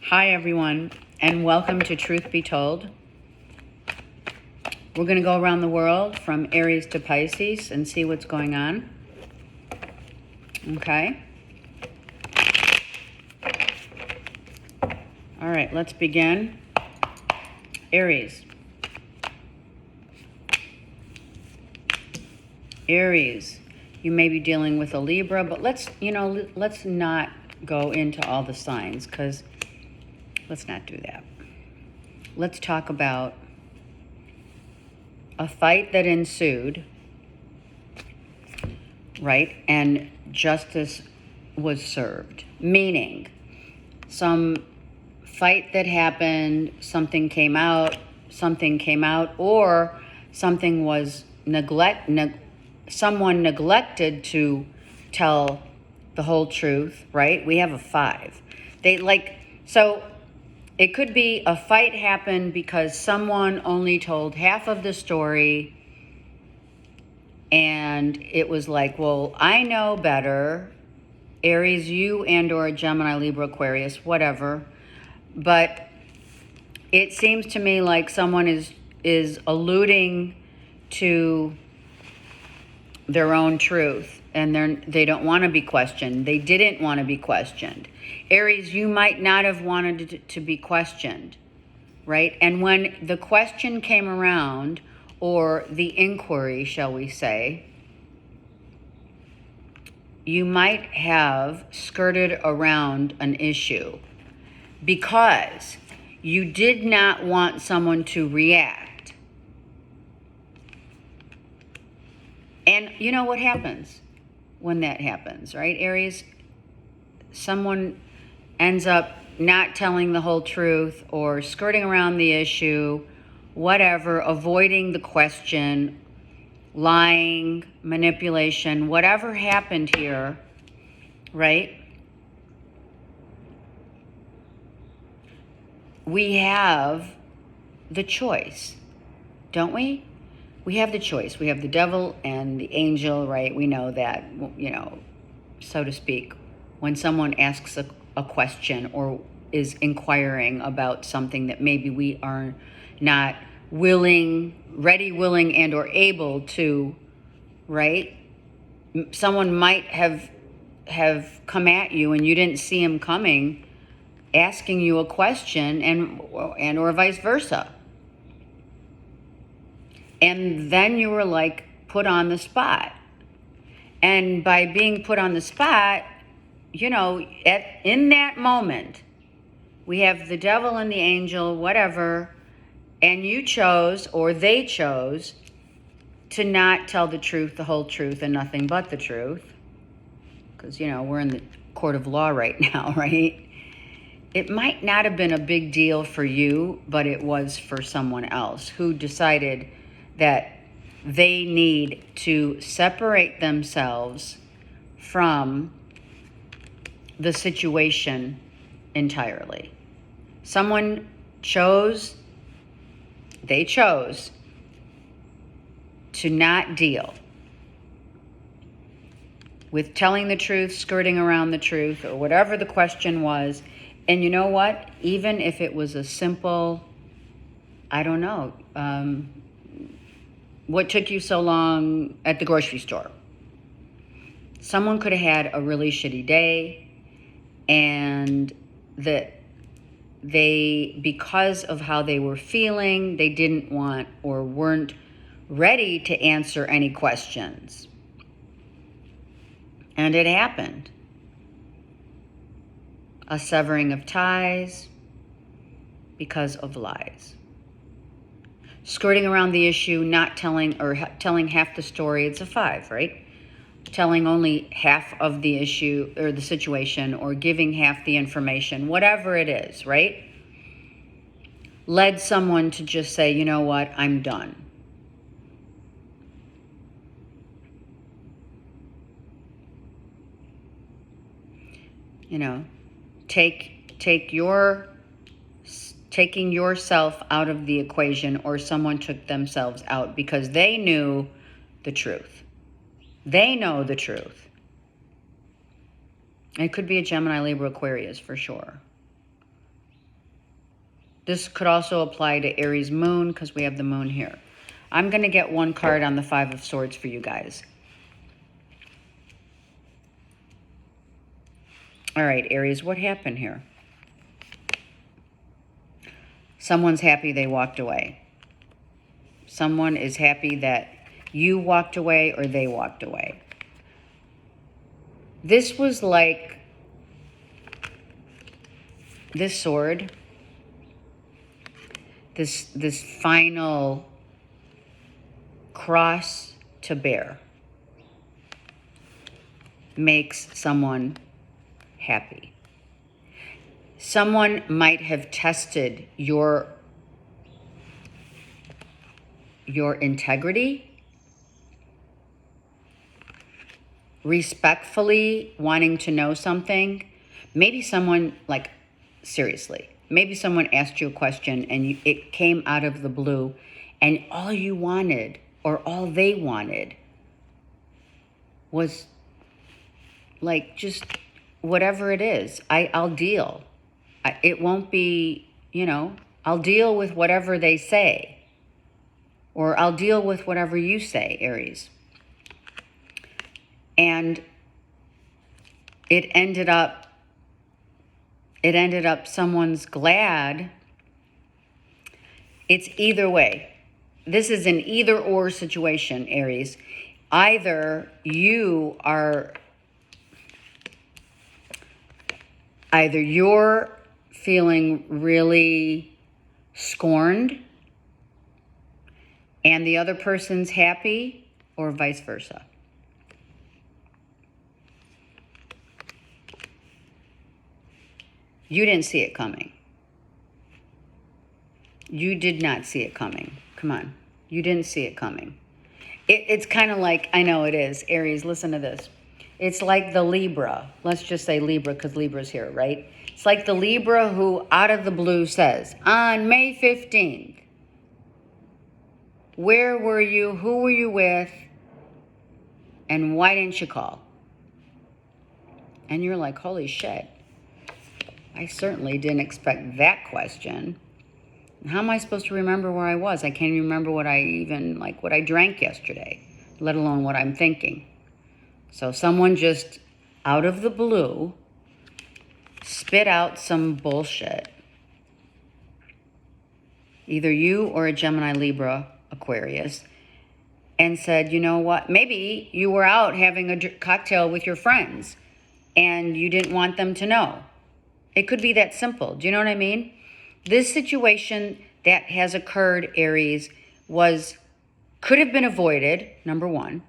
Hi, everyone, and welcome to Truth Be Told. We're going to go around the world from Aries to Pisces and see what's going on. Okay? All right, let's begin. Aries. Aries, you may be dealing with a Libra, but let's not go into all the signs because let's not do that. Let's talk about a fight that ensued, right? And justice was served, meaning some fight that happened, something came out, or something was someone neglected to tell the whole truth, right? We have a 5. So it could be a fight happened because someone only told half of the story, and it was like, well, I know better. Aries, you and or Gemini, Libra, Aquarius, whatever. But it seems to me like someone is alluding to their own truth, and they don't want to be questioned. They didn't want to be questioned. Aries, you might not have wanted to be questioned, right? And when the question came around, or the inquiry, shall we say, you might have skirted around an issue because you did not want someone to react. And you know what happens when that happens, right, Aries? Someone ends up not telling the whole truth or skirting around the issue, whatever, avoiding the question, lying, manipulation, whatever happened here, right? We have the choice, don't we? We have the choice. We have the devil and the angel, right? We know that, so to speak, when someone asks a question or is inquiring about something that maybe we are not ready, willing, and or able to, right? Someone might have come at you and you didn't see him coming, asking you a question, and or vice versa. And then you were like put on the spot. And by being put on the spot, in that moment, we have the devil and the angel, whatever, and you chose, or they chose, to not tell the truth, the whole truth, and nothing but the truth. Because, we're in the court of law right now, right? It might not have been a big deal for you, but it was for someone else who decided that they need to separate themselves from the situation entirely. Someone they chose to not deal with telling the truth, skirting around the truth, or whatever the question was. And you know what? Even if it was a simple, I don't know, what took you so long at the grocery store? Someone could have had a really shitty day, and because of how they were feeling, they didn't want or weren't ready to answer any questions. And it happened. A severing of ties because of lies. Skirting around the issue, not telling, or telling half the story, it's a 5, right? Telling only half of the issue or the situation, or giving half the information, whatever it is, right? Led someone to just say, you know what, I'm done. Taking yourself out of the equation, or someone took themselves out because they knew the truth. They know the truth. It could be a Gemini, Libra, Aquarius for sure. This could also apply to Aries moon because we have the moon here. I'm going to get one card on the Five of Swords for you guys. All right, Aries, what happened here? Someone's happy they walked away. Someone is happy that you walked away or they walked away. This was like this sword, this final cross to bear makes someone happy. Someone might have tested your integrity, respectfully wanting to know something. Maybe someone, like, seriously, maybe someone asked you a question and it came out of the blue, and all you wanted or all they wanted was like just whatever it is. I'll deal. It won't be, you know, I'll deal with whatever they say. Or I'll deal with whatever you say, Aries. And it ended up someone's glad. It's either way. This is an either or situation, Aries. Either you're feeling really scorned and the other person's happy, or vice versa. You didn't see it coming. You did not see it coming. Come on. You didn't see it coming. It's kind of like, I know it is, Aries, listen to this. It's like the Libra. Let's just say Libra because Libra's here, right? It's like the Libra who out of the blue says, on May 15th, where were you? Who were you with? And why didn't you call? And you're like, holy shit. I certainly didn't expect that question. How am I supposed to remember where I was? I can't even remember what I drank yesterday, let alone what I'm thinking. So someone just out of the blue spit out some bullshit. Either you or a Gemini, Libra, Aquarius, and said, you know what? Maybe you were out having a cocktail with your friends and you didn't want them to know. It could be that simple. Do you know what I mean? This situation that has occurred, Aries, could have been avoided, number one.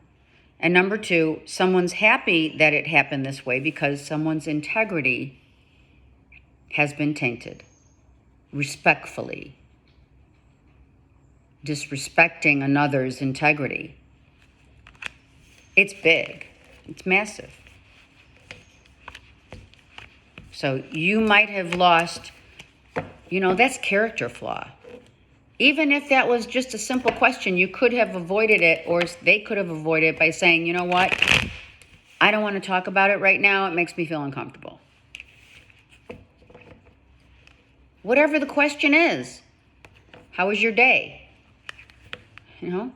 And number two, someone's happy that it happened this way because someone's integrity has been tainted. Respectfully. Disrespecting another's integrity. It's big. It's massive. So you might have lost, that's character flaw. Even if that was just a simple question, you could have avoided it, or they could have avoided it by saying, you know what? I don't want to talk about it right now. It makes me feel uncomfortable. Whatever the question is, how was your day? You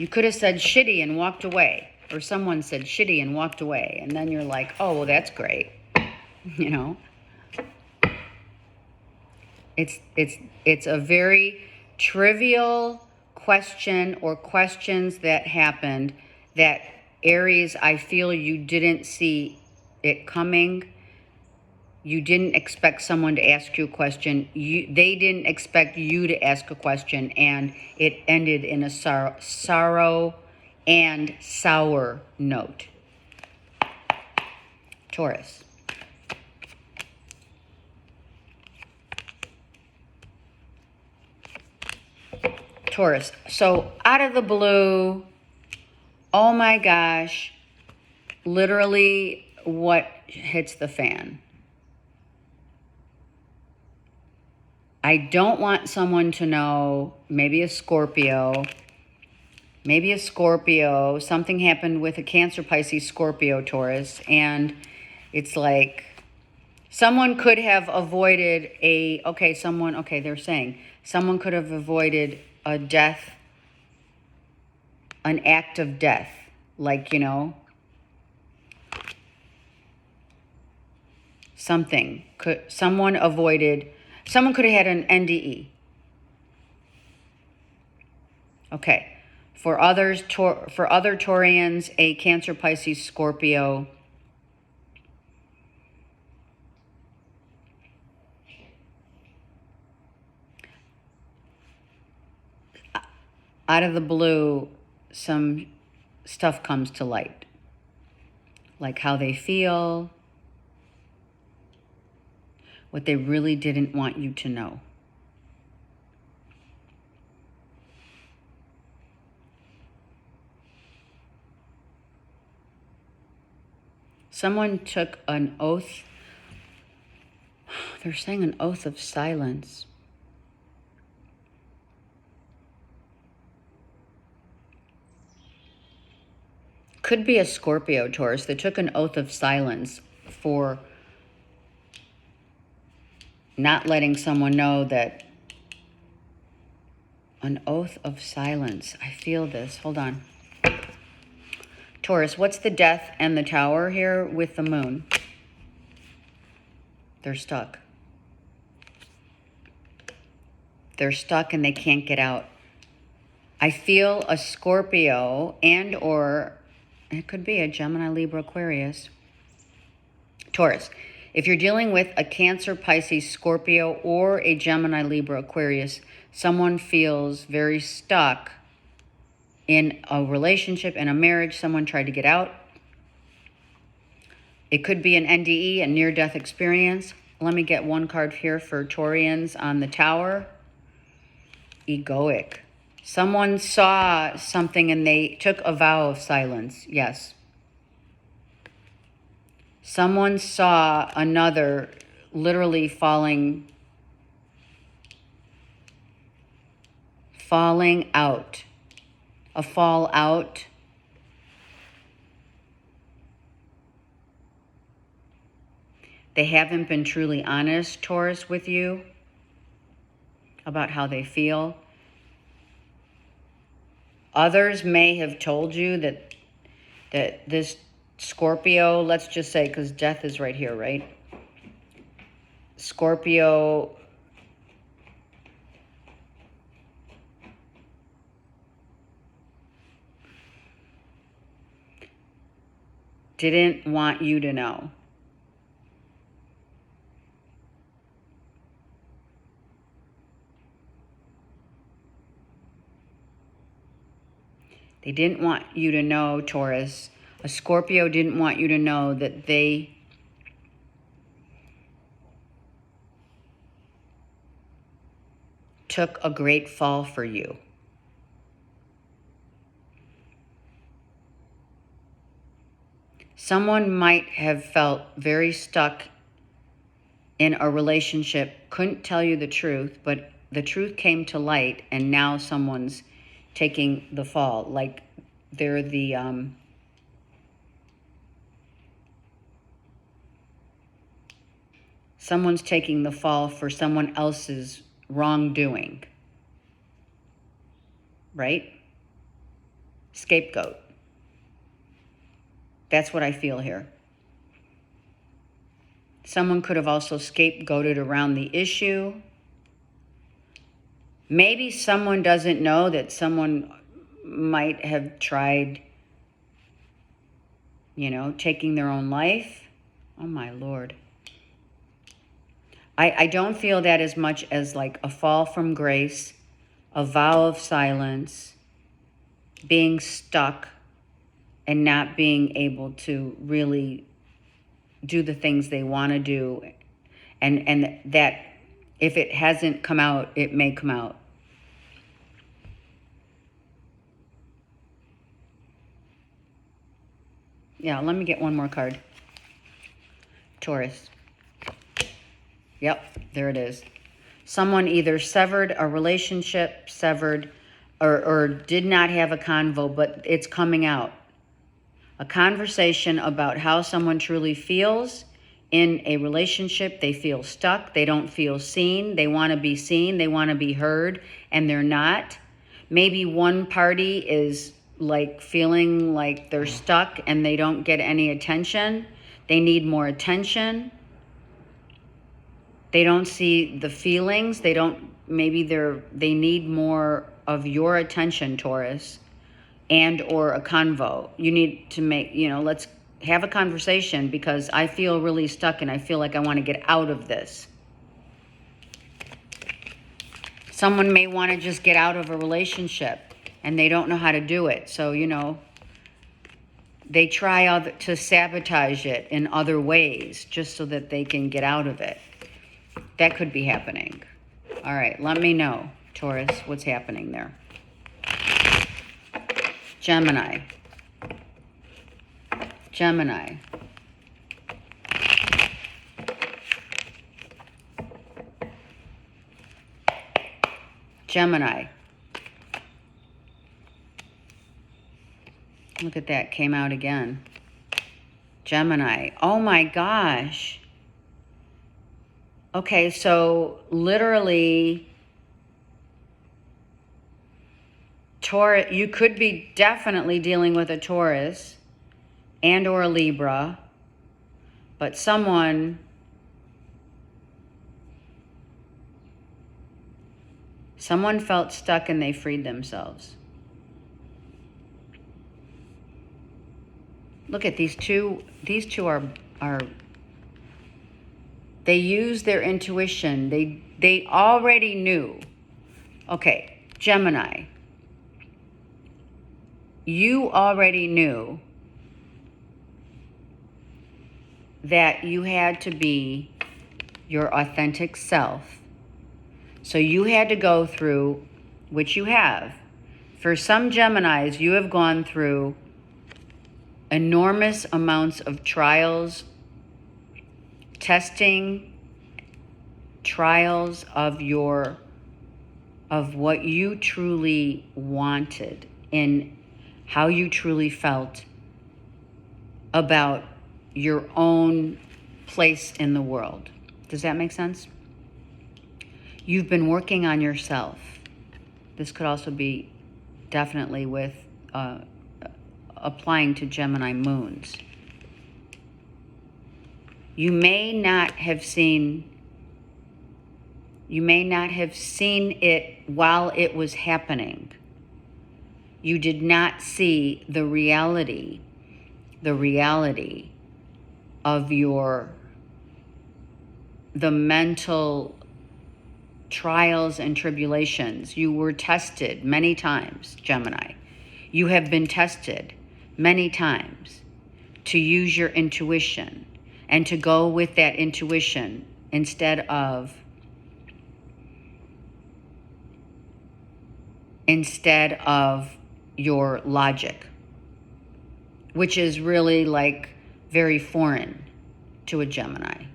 could have said shitty and walked away, or someone said shitty and walked away, and then you're like, oh, well, that's great. It's a very trivial question or questions that happened that, Aries, I feel you didn't see it coming. You didn't expect someone to ask you a question. They didn't expect you to ask a question, and it ended in a sorrow and sour note. Taurus. Taurus. So out of the blue, oh my gosh, literally what hits the fan? I don't want someone to know, maybe a Scorpio, something happened with a Cancer, Pisces, Scorpio, Taurus, and it's like Someone could have avoided they're saying someone could have avoided a death, an act of death. Like, someone could have had an NDE. Okay. For other Taurians, a Cancer, Pisces, Scorpio. Out of the blue, some stuff comes to light. Like how they feel, what they really didn't want you to know. Someone took an oath. They're saying an oath of silence. Could be a Scorpio, Taurus. They took an oath of silence for not letting someone know that. An oath of silence. I feel this. Hold on. Taurus, what's the death and the tower here with the moon? They're stuck. They're stuck and they can't get out. I feel a Scorpio or it could be a Gemini, Libra, Aquarius. Taurus, if you're dealing with a Cancer, Pisces, Scorpio, or a Gemini, Libra, Aquarius, someone feels very stuck in a relationship, in a marriage. Someone tried to get out. It could be an NDE, a near-death experience. Let me get one card here for Taurians on the tower. Egoic. Someone saw something and they took a vow of silence. Yes. Someone saw another literally falling out. A fall out. They haven't been truly honest, Taurus, with you about how they feel. Others may have told you that this Scorpio, let's just say, because death is right here, right? Scorpio didn't want you to know. They didn't want you to know, Taurus. A Scorpio didn't want you to know that they took a great fall for you. Someone might have felt very stuck in a relationship, couldn't tell you the truth, but the truth came to light, and now someone's taking the fall. Like they're the someone's taking the fall for someone else's wrongdoing. Right? Scapegoat. That's what I feel here. Someone could have also scapegoated around the issue. Maybe someone doesn't know that someone might have tried, taking their own life. Oh, my Lord. I don't feel that as much as like a fall from grace, a vow of silence, being stuck and not being able to really do the things they want to do. And that if it hasn't come out, it may come out. Yeah, let me get one more card. Taurus. Yep, there it is. Someone either severed a relationship, or did not have a convo, but it's coming out. A conversation about how someone truly feels in a relationship, they feel stuck, they don't feel seen, they want to be seen, they want to be heard, and they're not. Maybe one party is like feeling like they're stuck and they don't get any attention. They need more attention. They don't see the feelings. They need more of your attention, Taurus, and or a convo. You need to let's have a conversation because I feel really stuck and I feel like I want to get out of this. Someone may want to just get out of a relationship and they don't know how to do it. So, they try to sabotage it in other ways just so that they can get out of it. That could be happening. All right, let me know, Taurus, what's happening there. Gemini. Gemini. Gemini. Look at that, came out again. Gemini. Oh my gosh. Okay, so literally, Taurus, you could be definitely dealing with a Taurus and or a Libra, but someone felt stuck and they freed themselves. Look at these two. These two are they use their intuition. They already knew. Okay, Gemini. You already knew that you had to be your authentic self. So you had to go through, which you have. For some Geminis, you have gone through enormous amounts of trials, testing, trials of what you truly wanted and how you truly felt about your own place in the world. Does that make sense? You've been working on yourself. This could also be definitely with applying to Gemini moons. You may not have seen it while it was happening. You did not see the reality of the mental trials and tribulations. You were tested many times, Gemini. You have been tested many times to use your intuition and to go with that intuition instead of your logic, which is really like very foreign to a Gemini.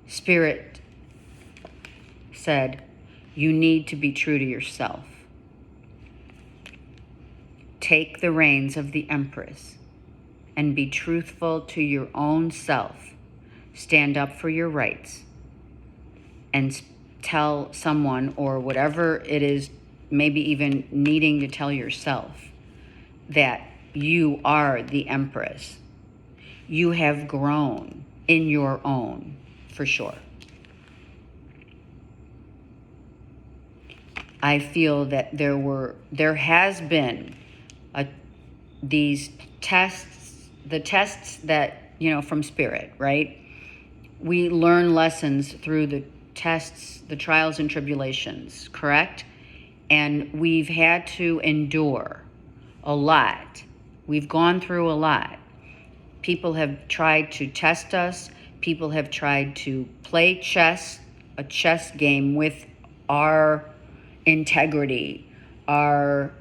Spirit said, you need to be true to yourself. Take the reins of the Empress and be truthful to your own self. Stand up for your rights and tell someone, or whatever it is, maybe even needing to tell yourself, that you are the Empress. You have grown in your own, for sure. I feel that there has been these tests, the tests that, from Spirit, right? We learn lessons through the tests, the trials and tribulations, correct? And we've had to endure a lot. We've gone through a lot. People have tried to test us. People have tried to play a chess game with our integrity, our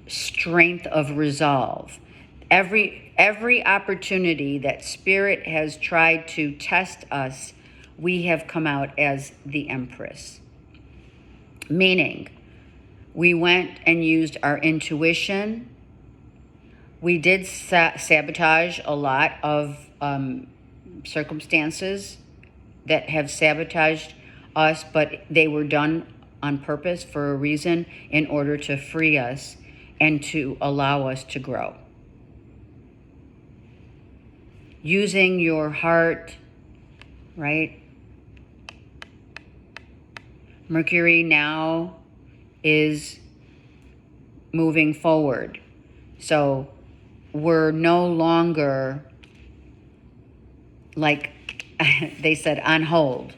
strength of resolve. Every opportunity that Spirit has tried to test us, we have come out as the Empress. Meaning, we went and used our intuition, We did sabotage a lot of circumstances that have sabotaged us, but they were done on purpose for a reason, in order to free us and to allow us to grow. Using your heart, right? Mercury now is moving forward. So we're no longer, like they said, on hold.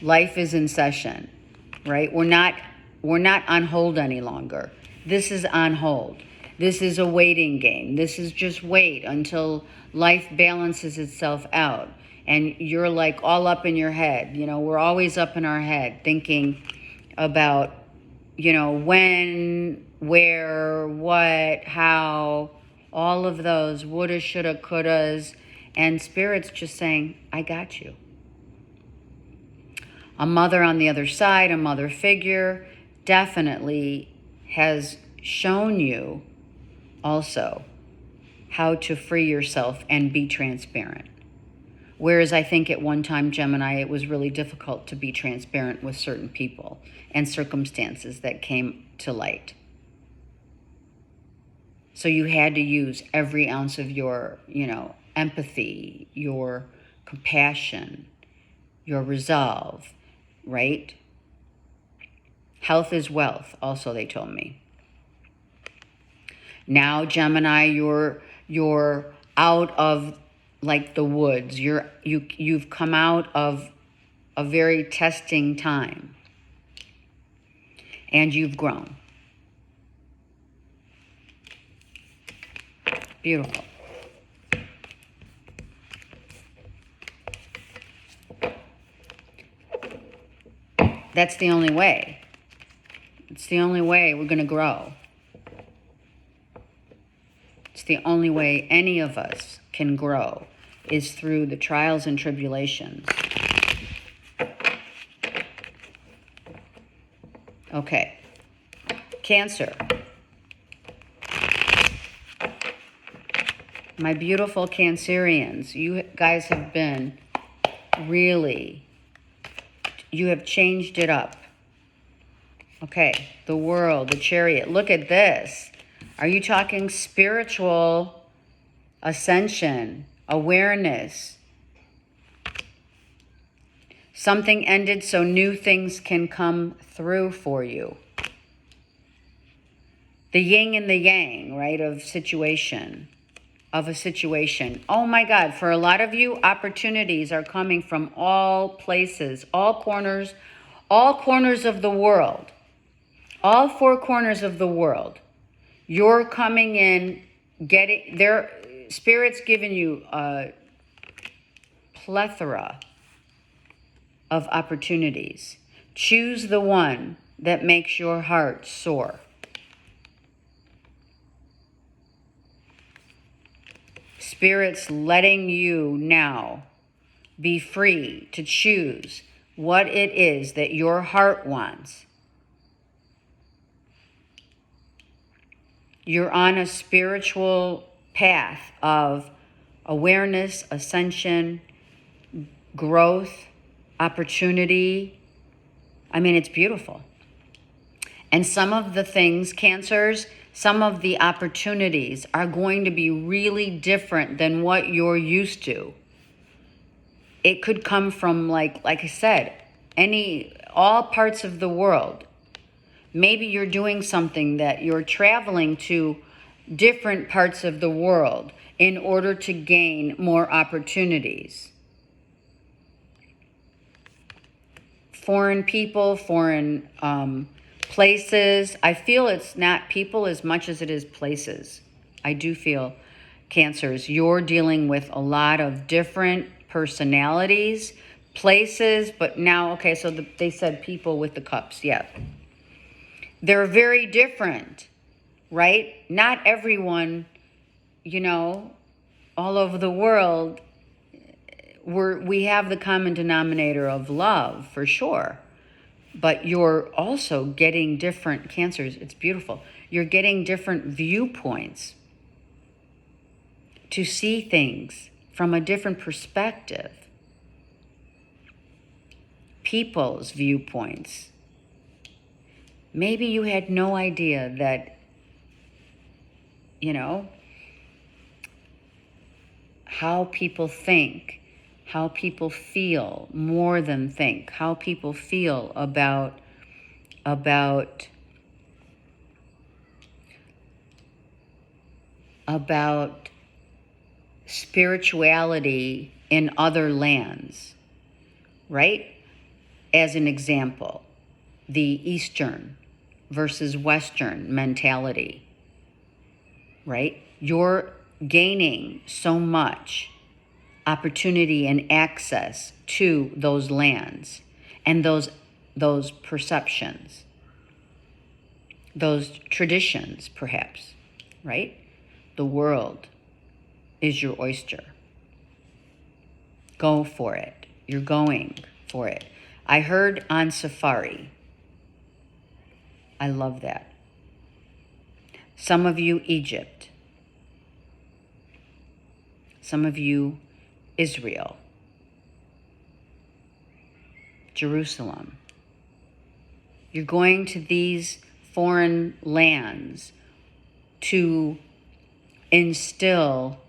Life is in session, right? We're not on hold any longer. This is on hold. This is a waiting game. This is just wait until life balances itself out. And you're like all up in your head. You know, we're always up in our head thinking about, you know, when, where, what, how, all of those woulda, shoulda, couldas, and Spirit's just saying, I got you. A mother on the other side, a mother figure, definitely has shown you also how to free yourself and be transparent. Whereas I think at one time, Gemini, it was really difficult to be transparent with certain people and circumstances that came to light. So you had to use every ounce of your, you know, empathy, your compassion, your resolve, right? Health is wealth, also, they told me. Now, Gemini, you're out of like the woods. You've come out of a very testing time, and you've grown. Beautiful. That's the only way. It's the only way we're going to grow. It's the only way any of us can grow, is through the trials and tribulations. Okay. Cancer. My beautiful Cancerians, you guys have been really, you have changed it up. Okay, the World, the Chariot. Look at this. Are you talking spiritual ascension, awareness? Something ended so new things can come through for you. The yin and the yang, right, of a situation. Oh my God, for a lot of you, opportunities are coming from all places, all corners of the world. All four corners of the world. You're coming in, getting their Spirit's giving you a plethora of opportunities. Choose the one that makes your heart soar. Spirit's letting you now be free to choose what it is that your heart wants. You're on a spiritual path of awareness, ascension, growth, opportunity. I mean, it's beautiful. And some of the things, Cancers, some of the opportunities are going to be really different than what you're used to. It could come from, like I said, all parts of the world. Maybe you're doing something that you're traveling to different parts of the world in order to gain more opportunities. Foreign people, foreign places. I feel it's not people as much as it is places. I do feel, Cancers, you're dealing with a lot of different personalities, places, but now, okay, so they said people with the cups, yeah. They're very different, right? Not everyone, you know, all over the world, we have the common denominator of love, for sure. But you're also getting different, Cancers, it's beautiful. You're getting different viewpoints. to see things from a different perspective, people's viewpoints. Maybe you had no idea that, how people think, how people feel more than think, how people feel about spirituality in other lands, right? As an example, the Eastern versus Western mentality, right? You're gaining so much opportunity and access to those lands and those perceptions, those traditions, perhaps, right? The world is your oyster. Go for it. You're going for it. I heard on safari. I love that. Some of you, Egypt. Some of you, Israel. Jerusalem. You're going to these foreign lands to instill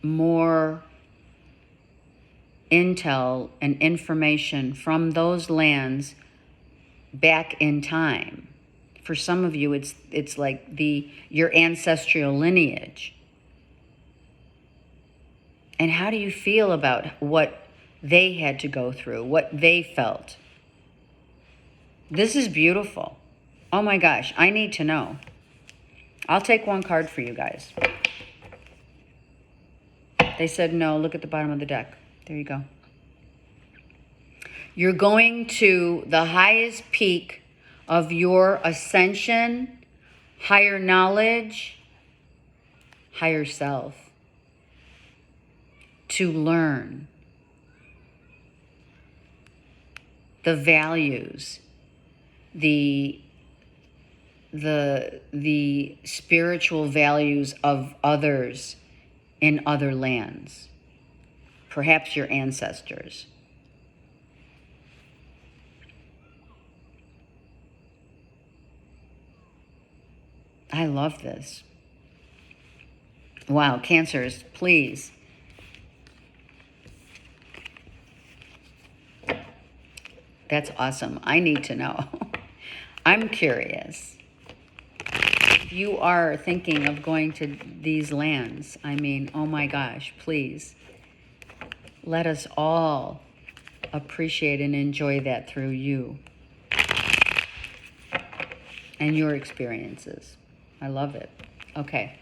more intel and information from those lands back in time. For some of you, it's like your ancestral lineage. And how do you feel about what they had to go through, what they felt? This is beautiful. Oh my gosh, I need to know. I'll take one card for you guys. They said no. Look at the bottom of the deck. There you go. You're going to the highest peak of your ascension, higher knowledge, higher self, to learn the values, the spiritual values of others in other lands, perhaps your ancestors. I love this. Wow, Cancers, please. That's awesome. I need to know. I'm curious. If you are thinking of going to these lands, I mean, oh my gosh, please. Let us all appreciate and enjoy that through you and your experiences. I love it. Okay.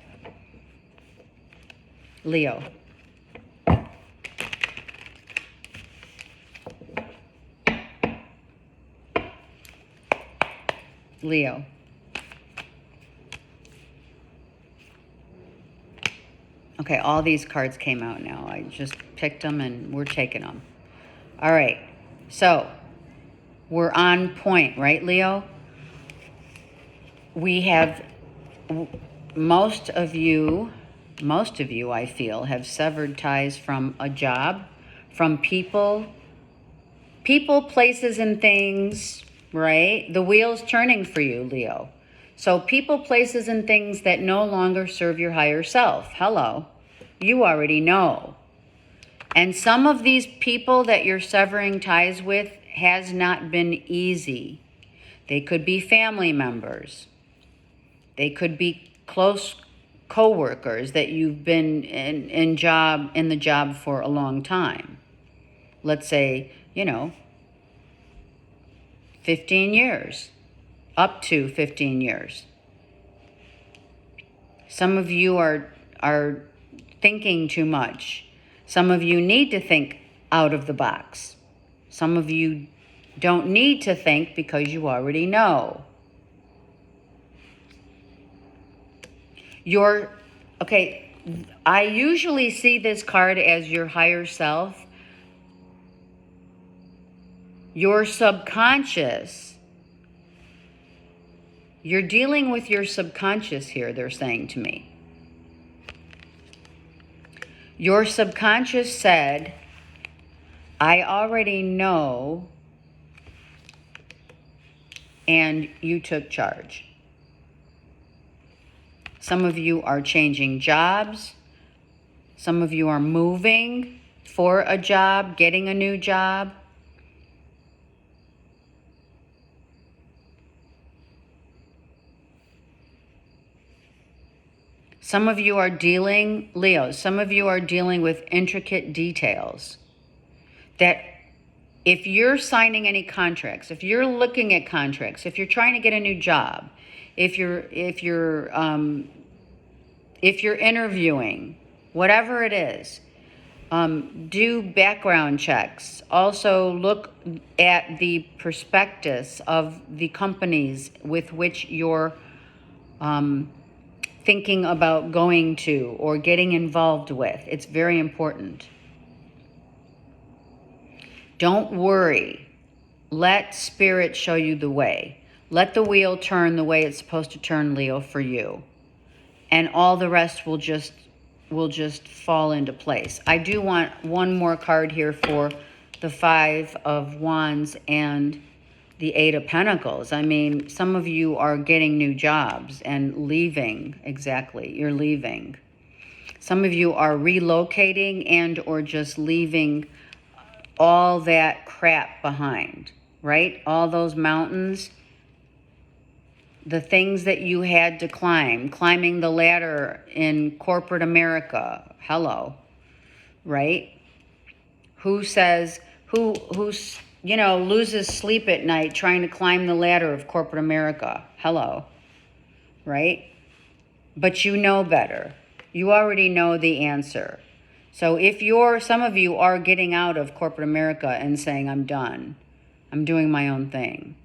Leo. Leo. Okay, all these cards came out now. I just picked them and we're taking them. All right. So, we're on point, right, Leo? We have most of you, I feel, have severed ties from a job, from people, places, and things, right? The wheel's turning for you, Leo. So people, places, and things that no longer serve your higher self. Hello. You already know. And some of these people that you're severing ties with has not been easy. They could be family members. They could be close co-workers that you've been in the job for a long time. Let's say, 15 years, up to 15 years. Some of you are thinking too much. Some of you need to think out of the box. Some of you don't need to think because you already know. I usually see this card as your higher self. Your subconscious. You're dealing with your subconscious here, they're saying to me. Your subconscious said, I already know, and you took charge. Some of you are changing jobs. Some of you are moving for a job, getting a new job. Some of you are dealing, Leo, some of you are dealing with intricate details that if you're signing any contracts, if you're looking at contracts, if you're trying to get a new job, if you're interviewing, whatever it is, do background checks. Also look at the prospectus of the companies with which you're thinking about going to or getting involved with. It's very important. Don't worry. Let Spirit show you the way. Let the wheel turn the way it's supposed to turn, Leo, for you. And all the rest will just fall into place. I do want one more card here for the Five of Wands and the Eight of Pentacles. I mean, some of you are getting new jobs and leaving. Exactly, you're leaving. Some of you are relocating and or just leaving all that crap behind, right? All those mountains, the things that you had to climb, climbing the ladder in corporate America. Hello, right? Who's loses sleep at night trying to climb the ladder of corporate America? Hello, right? But you know better. You already know the answer. So if some of you are getting out of corporate America and saying, I'm done. I'm doing my own thing.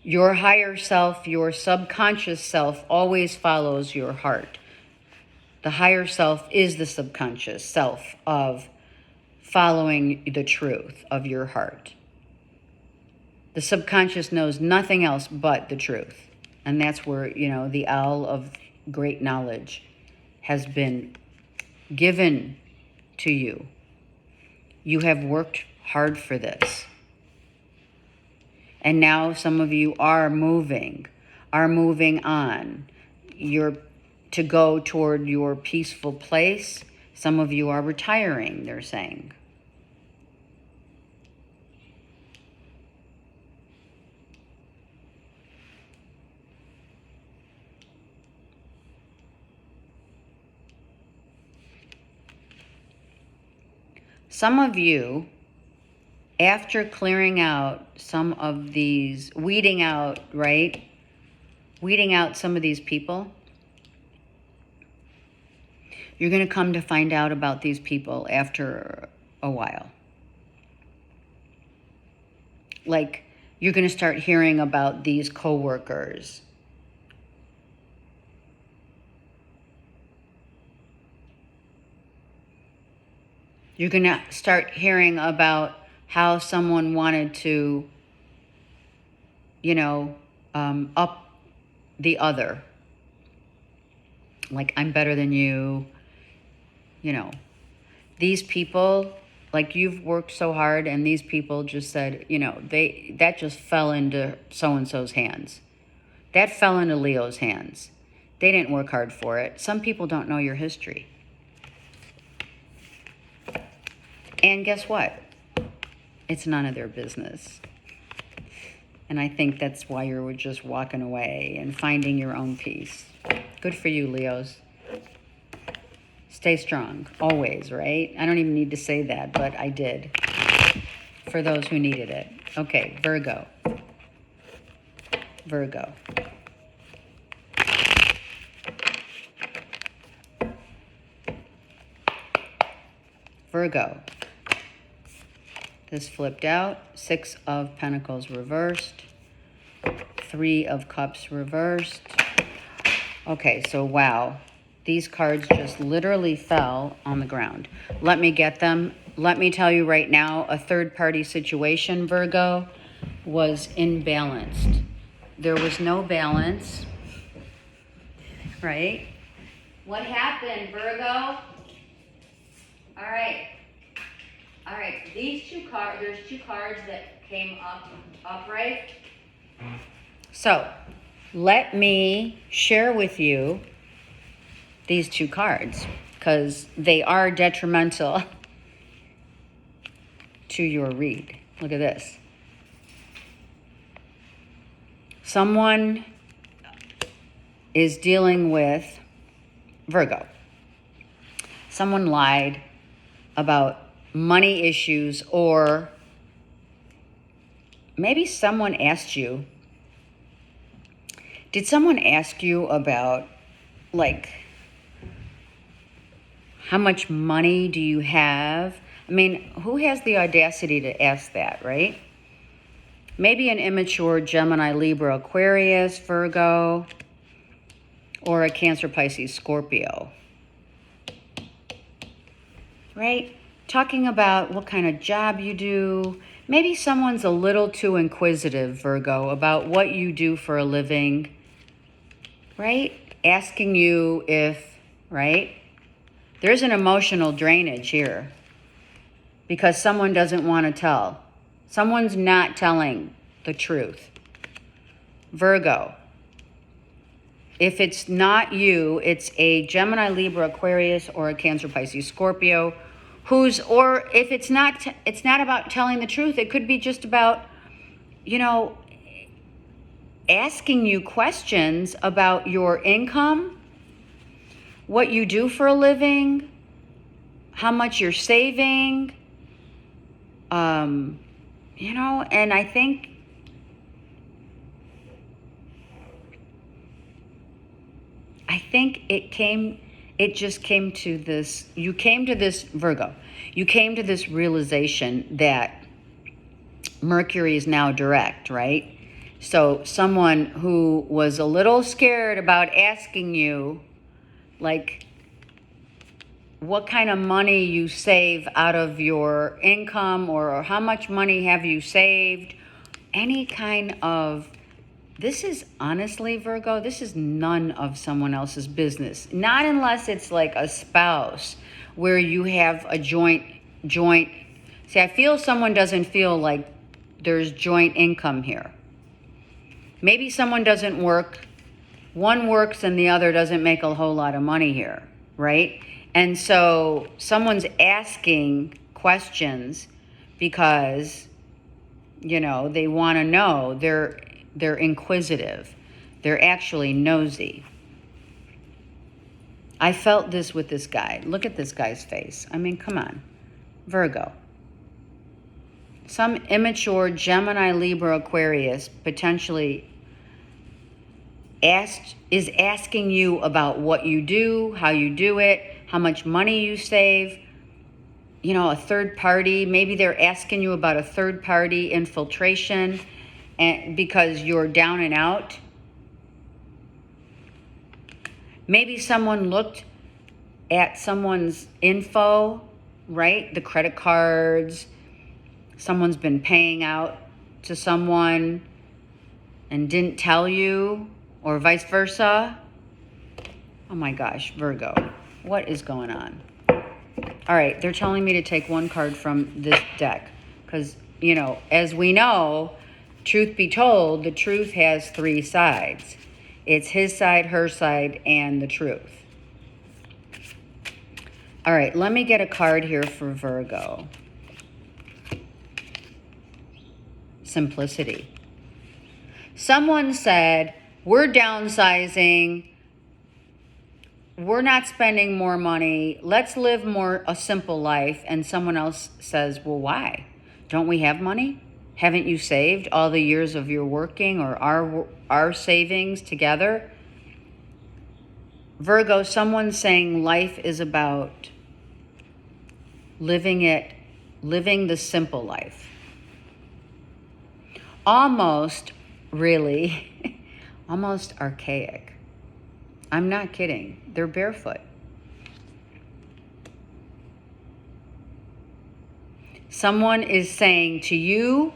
Your higher self, your subconscious self always follows your heart. The higher self is the subconscious self of following the truth of your heart. The subconscious knows nothing else but the truth. And that's where, the owl of great knowledge has been given to you. You have worked hard for this. And now some of you are moving on. You're to go toward your peaceful place. Some of you are retiring, they're saying. Some of you, after clearing out some of these, weeding out, right? Weeding out some of these people, you're going to come to find out about these people after a while. Like, you're going to start hearing about these coworkers. You're going to start hearing about how someone wanted to, up the other. Like, I'm better than you. These people, like, you've worked so hard, and these people just said, that just fell into so-and-so's hands. That fell into Leo's hands. They didn't work hard for it. Some people don't know your history. And guess what? It's none of their business. And I think that's why you're just walking away and finding your own peace. Good for you, Leos. Stay strong, always, right? I don't even need to say that, but I did. For those who needed it. Okay, Virgo. Virgo. Virgo. This flipped out. 6 of Pentacles reversed. 3 of Cups reversed. Okay, so wow. These cards just literally fell on the ground. Let me get them. Let me tell you right now, a third-party situation, Virgo, was imbalanced. There was no balance, right? What happened, Virgo? All right. All right. These two cards, there's two cards that came up upright. So, let me share with you these two cards because they are detrimental to your read. Look at this. Someone is dealing with Virgo. Someone lied about money issues, or maybe someone asked you. Did someone ask you about, like, how much money do you have? I mean, who has the audacity to ask that, right? Maybe an immature Gemini, Libra, Aquarius, Virgo, or a Cancer, Pisces, Scorpio, right? Talking about what kind of job you do. Maybe someone's a little too inquisitive, Virgo, about what you do for a living, right? Asking you if, right? There's an emotional drainage here because someone doesn't want to tell. Someone's not telling the truth. Virgo, if it's not you, it's a Gemini, Libra, Aquarius, or a Cancer, Pisces, Scorpio, or if it's not about telling the truth. It could be just about, asking you questions about your income, what you do for a living, how much you're saving, and I think it just came to this, Virgo, you came to this realization that Mercury is now direct, right? So someone who was a little scared about asking you, like, what kind of money you save out of your income, or how much money have you saved, any kind of, this is honestly, Virgo, this is none of someone else's business. Not unless it's like a spouse where you have a joint. See, I feel someone doesn't feel like there's joint income here. Maybe someone doesn't work. One works and the other doesn't make a whole lot of money here, right? And so someone's asking questions because, they want to know. They're inquisitive. They're actually nosy. I felt this with this guy. Look at this guy's face. I mean, come on. Virgo. Some immature Gemini, Libra, Aquarius potentially is asking you about what you do, how you do it, how much money you save. A third party. Maybe they're asking you about a third party infiltration, and because you're down and out. Maybe someone looked at someone's info, right? The credit cards. Someone's been paying out to someone and didn't tell you, or vice versa. Oh my gosh, Virgo, what is going on? All right, they're telling me to take one card from this deck because, as we know, truth be told, the truth has three sides. It's his side, her side, and the truth. All right, let me get a card here for Virgo. Simplicity. Someone said, we're downsizing. We're not spending more money. Let's live a simple life. And someone else says, well, why? Don't we have money? Haven't you saved all the years of your working, or our savings together? Virgo, someone's saying life is about living the simple life. Almost, really, almost archaic. I'm not kidding. They're barefoot. Someone is saying to you,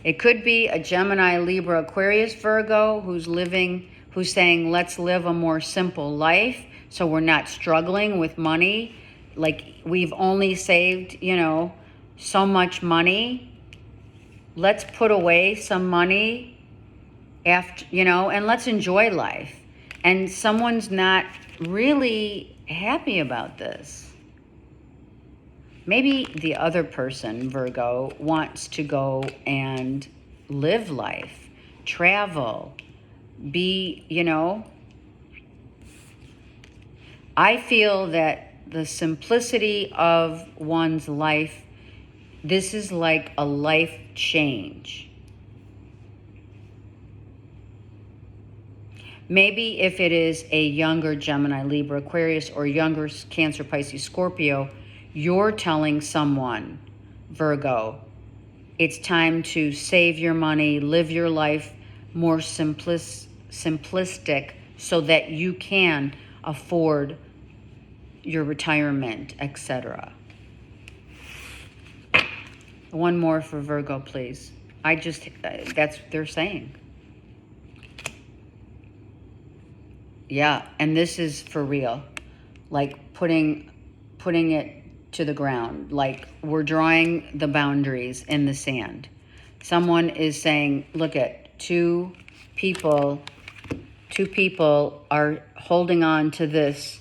it could be a Gemini, Libra, Aquarius, Virgo who's saying, let's live a more simple life. so we're not struggling with money. Like, we've only saved, you know, so much money. Let's put away some money after, you know, and let's enjoy life. And someone's not really happy about this. Maybe the other person, Virgo, wants to go and live life, travel, be, you know. I feel that the simplicity of one's life, this is like a life change. Maybe if it is a younger Gemini, Libra, Aquarius, or younger Cancer, Pisces, Scorpio, you're telling someone, Virgo, it's time to save your money, live your life more simplistic so that you can afford your retirement, etc. One more for Virgo, please. That's what they're saying. Yeah, and this is for real. Like putting it to the ground. Like, we're drawing the boundaries in the sand. Someone is saying, look at two people are holding on to this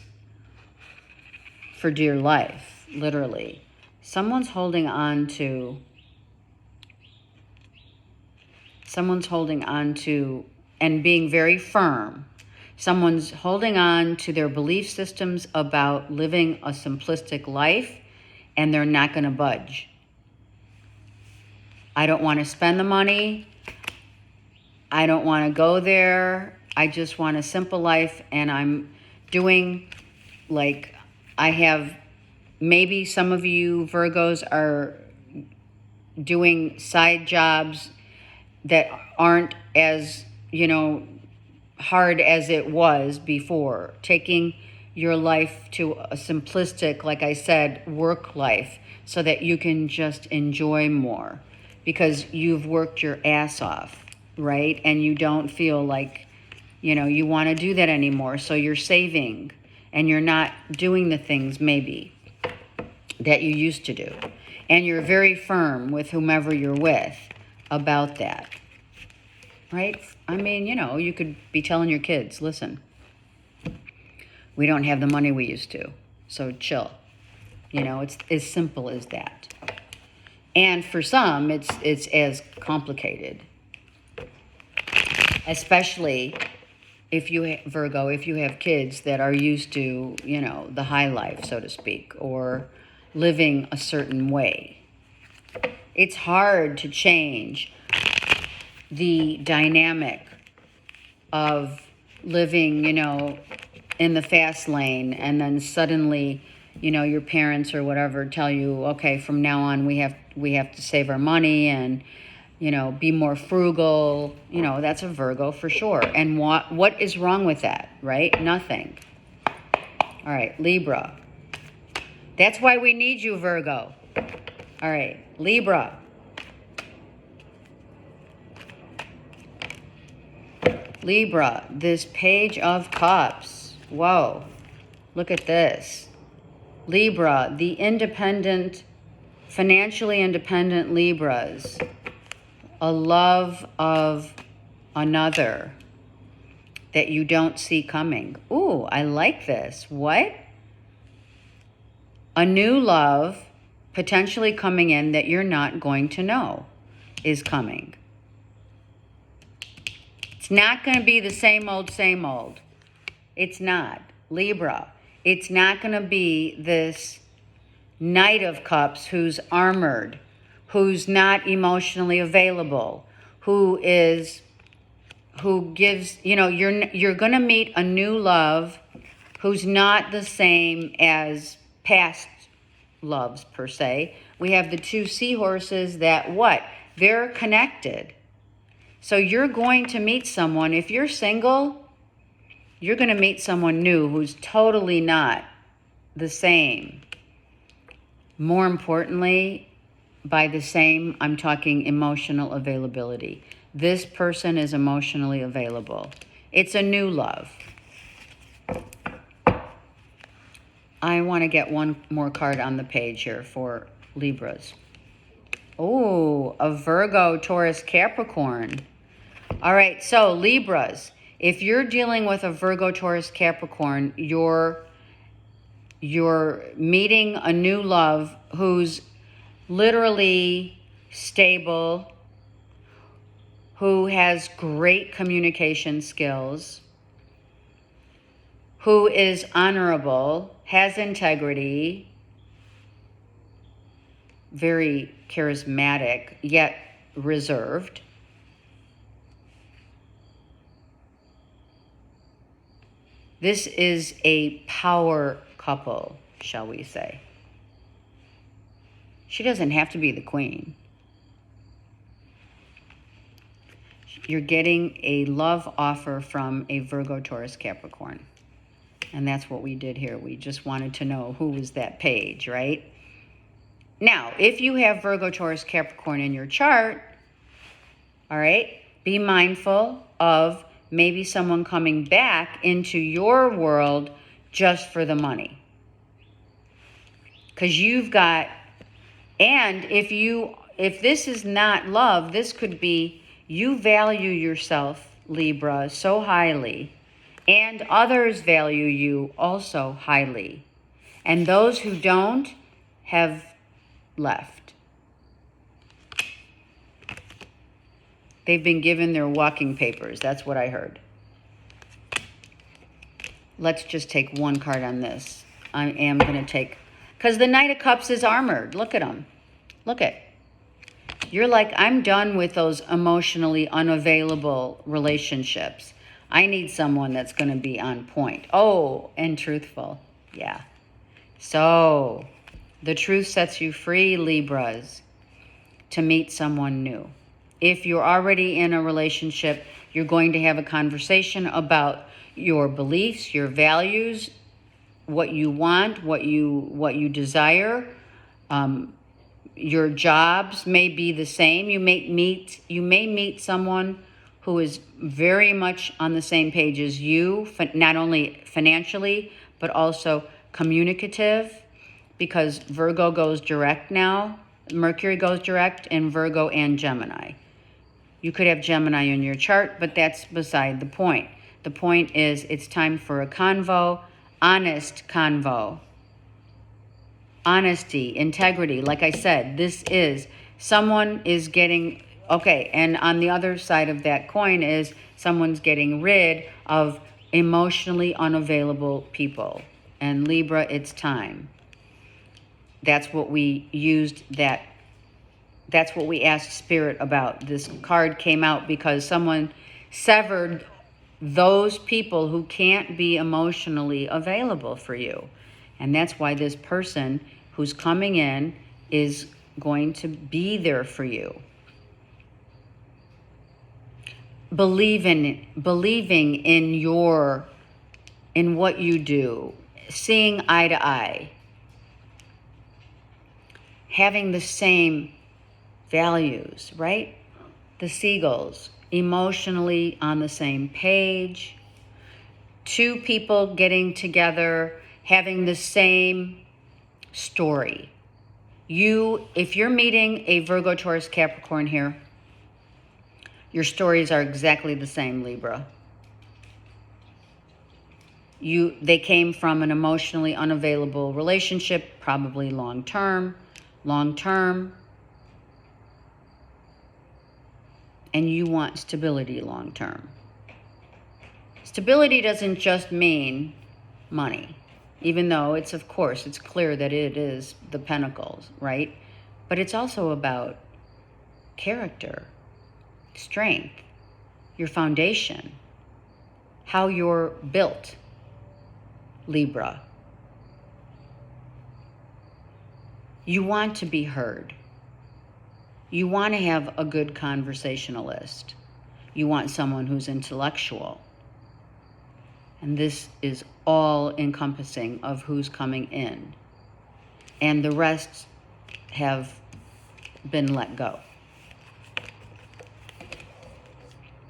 for dear life, literally. Someone's holding on to and being very firm. Someone's holding on to their belief systems about living a simplistic life, and they're not going to budge. I don't want to spend the money. I don't want to go there. I just want a simple life, and I'm doing, like, I have, maybe some of you Virgos are doing side jobs that aren't as, you know, hard as it was before, taking your life to a simplistic, like I said, work life, so that you can just enjoy more because you've worked your ass off, right? And you don't feel like, you know, you want to do that anymore. So you're saving and you're not doing the things maybe that you used to do. And you're very firm with whomever you're with about that. Right? I mean, you know, you could be telling your kids, listen, we don't have the money we used to, so chill. You know, it's as simple as that. And for some, it's as complicated. Especially if you, Virgo, if you have kids that are used to, you know, the high life, so to speak, or living a certain way. It's hard to change the dynamic of living, you know, in the fast lane, and then suddenly, you know, your parents or whatever tell you, okay, from now on we have to save our money and, you know, be more frugal. You know, that's a Virgo for sure. And what is wrong with that, right? Nothing. All right, Libra. That's why we need you, Virgo. All right, Libra. Libra, this Page of Cups. Whoa, look at this. Libra, the independent, financially independent Libras. A love of another that you don't see coming. Ooh, I like this. What? A new love potentially coming in that you're not going to know is coming. It's not going to be the same old, same old. It's not. Libra, it's not going to be this Knight of Cups who's armored, who's not emotionally available, who gives, you know, you're going to meet a new love who's not the same as past loves per se. We have the two seahorses that what? They're connected. So you're going to meet someone, if you're single, you're going to meet someone new who's totally not the same. More importantly, by the same, I'm talking emotional availability. This person is emotionally available. It's a new love. I want to get one more card on the page here for Libras. Oh, a Virgo, Taurus, Capricorn. All right, so Libras, if you're dealing with a Virgo, Taurus, Capricorn, you're meeting a new love who's literally stable, who has great communication skills, who is honorable, has integrity, very charismatic, yet reserved. This is a power couple, shall we say. She doesn't have to be the queen. You're getting a love offer from a Virgo, Taurus, Capricorn. And that's what we did here. We just wanted to know who was that page, right? Now, if you have Virgo, Taurus, Capricorn in your chart, all right, be mindful of maybe someone coming back into your world just for the money. Because you've got, and if this is not love, this could be you value yourself, Libra, so highly, and others value you also highly. And those who don't have left. They've been given their walking papers. That's what I heard. Let's just take one card on this. I am going to take, because the Knight of Cups is armored. Look at him. Look at. You're like, I'm done with those emotionally unavailable relationships. I need someone that's going to be on point. Oh, and truthful. Yeah. So, the truth sets you free, Libras, to meet someone new. If you're already in a relationship, you're going to have a conversation about your beliefs, your values, what you want, what you desire. Your jobs may be the same. You may meet someone who is very much on the same page as you, not only financially, but also communicative, because Virgo goes direct now. Mercury goes direct in Virgo and Gemini. You could have Gemini in your chart, but that's beside the point. The point is it's time for a convo, honest convo. Honesty, integrity. Like I said, this is someone is getting, okay, and on the other side of that coin is someone's getting rid of emotionally unavailable people. And Libra, it's time. That's what we used, that's what we asked Spirit about. This card came out because someone severed those people who can't be emotionally available for you. And that's why this person who's coming in is going to be there for you. Believing in what you do, seeing eye to eye, having the same values, right? The seagulls, emotionally on the same page. Two people getting together, having the same story. If you're meeting a Virgo, Taurus, Capricorn here, your stories are exactly the same, Libra. They came from an emotionally unavailable relationship, probably long-term, and you want stability long-term. Stability doesn't just mean money, even though it's clear that it is the Pentacles, right? But it's also about character, strength, your foundation, how you're built, Libra. You want to be heard. You want to have a good conversationalist. You want someone who's intellectual. And this is all encompassing of who's coming in. And the rest have been let go.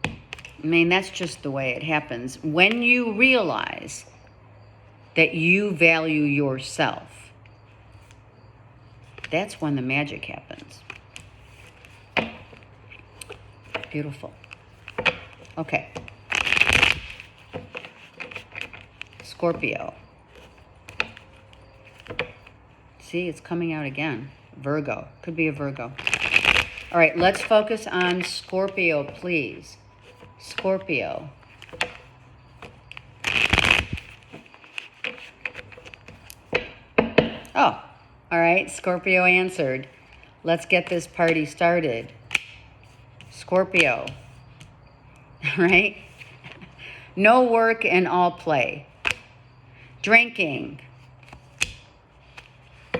I mean, that's just the way it happens. When you realize that you value yourself. That's when the magic happens. Beautiful. Okay. Scorpio. See, it's coming out again. Virgo. Could be a Virgo. All right, let's focus on Scorpio, please. Scorpio. Oh, all right. Scorpio answered. Let's get this party started. Scorpio. All right. No work and all play. Drinking.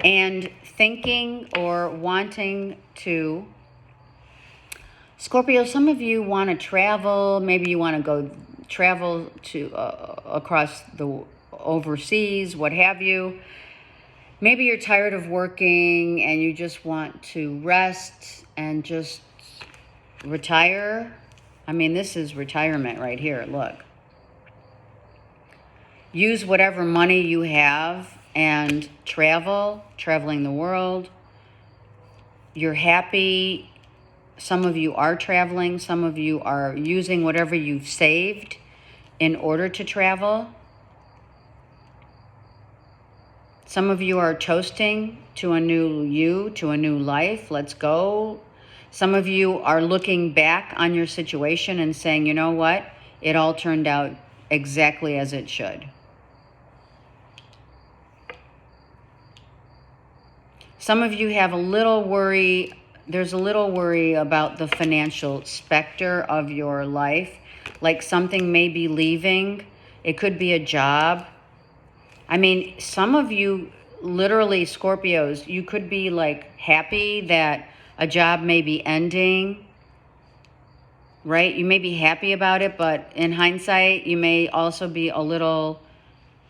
And thinking or wanting to. Scorpio, some of you want to travel. Maybe you want to go travel to across the overseas, what have you. Maybe you're tired of working and you just want to rest and just retire. I mean, this is retirement right here. Look. Use whatever money you have and traveling the world. You're happy. Some of you are traveling. Some of you are using whatever you've saved in order to travel. Some of you are toasting to a new you, to a new life. Let's go. Some of you are looking back on your situation and saying, you know what? It all turned out exactly as it should. Some of you have a little worry. There's a little worry about the financial specter of your life. Like something may be leaving. It could be a job. I mean, some of you, literally Scorpios, you could be like happy that a job may be ending, right? You may be happy about it, but in hindsight, you may also be a little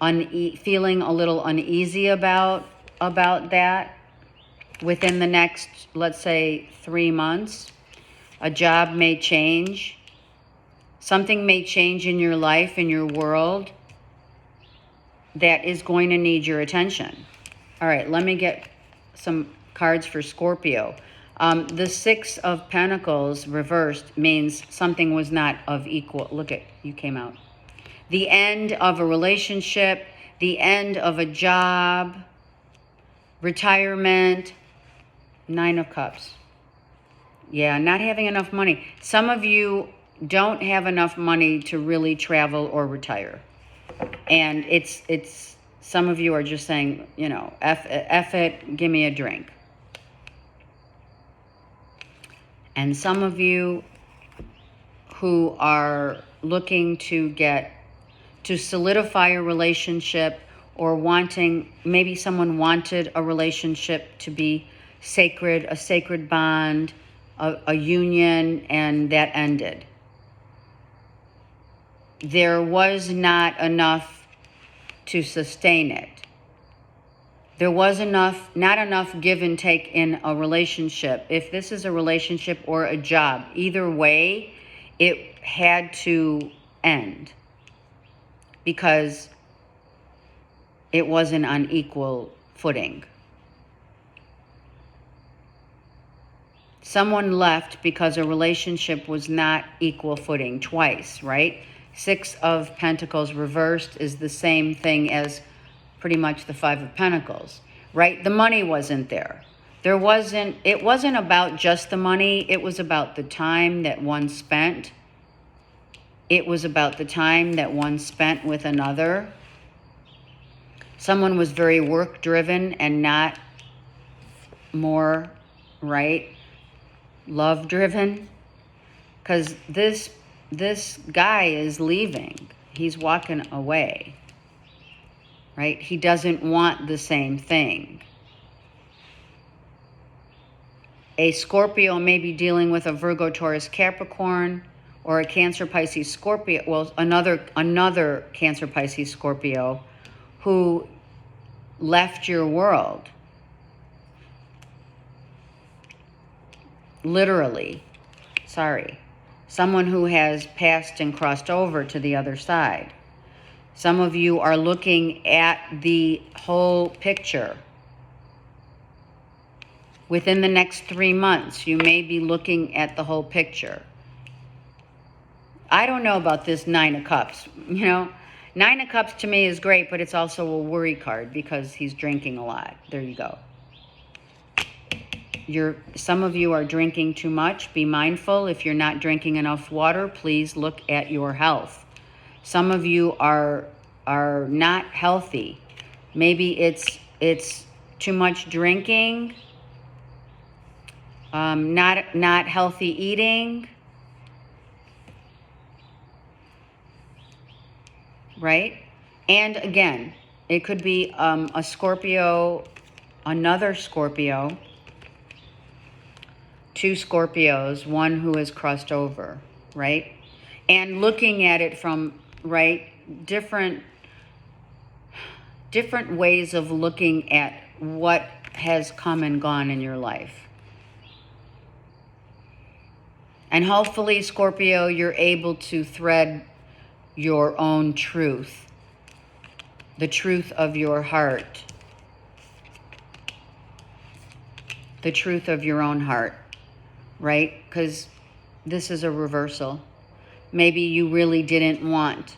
feeling a little uneasy about that. Within the next, let's say, 3 months, a job may change. Something may change in your life, in your world, that is going to need your attention. All right, let me get some cards for Scorpio. The Six of Pentacles reversed means something was not of equal. Look at, you came out. The end of a relationship, the end of a job, retirement, Nine of Cups. Yeah, not having enough money. Some of you don't have enough money to really travel or retire. And it's some of you are just saying, you know, F it, give me a drink. And some of you who are looking to solidify a relationship or wanting, maybe someone wanted a relationship to be sacred, a sacred bond, a union, and that ended. There was not enough to sustain it. There was not enough give and take in a relationship. If this is a relationship or a job, either way, it had to end because it wasn't on equal footing. Someone left because a relationship was not equal footing twice, right? Six of Pentacles reversed is the same thing as pretty much the Five of Pentacles, right? The money wasn't there. It wasn't about just the money. It was about the time that one spent. It was about the time that one spent with another. Someone was very work driven and not more, right? Love driven, because this guy is leaving. He's walking away, right? He doesn't want the same thing. A Scorpio may be dealing with a Virgo, Taurus, Capricorn, or a Cancer, Pisces, Scorpio. Well, another Cancer, Pisces, Scorpio who left your world. Literally, someone who has passed and crossed over to the other side. Some of you are looking at the whole picture. Within the next 3 months, you may be looking at the whole picture. I don't know about this Nine of Cups. You know, Nine of Cups to me is great, but it's also a worry card because he's drinking a lot. There you go. Some of you are drinking too much. Be mindful. If you're not drinking enough water, please look at your health. Some of you are not healthy. Maybe it's too much drinking, not healthy eating, right? And again, it could be a Scorpio, another Scorpio, 2 Scorpios, one who has crossed over, right? And looking at it from, right, different ways of looking at what has come and gone in your life. And hopefully, Scorpio, you're able to thread your own truth, the truth of your heart, the truth of your own heart, right? Because this is a reversal. Maybe you really didn't want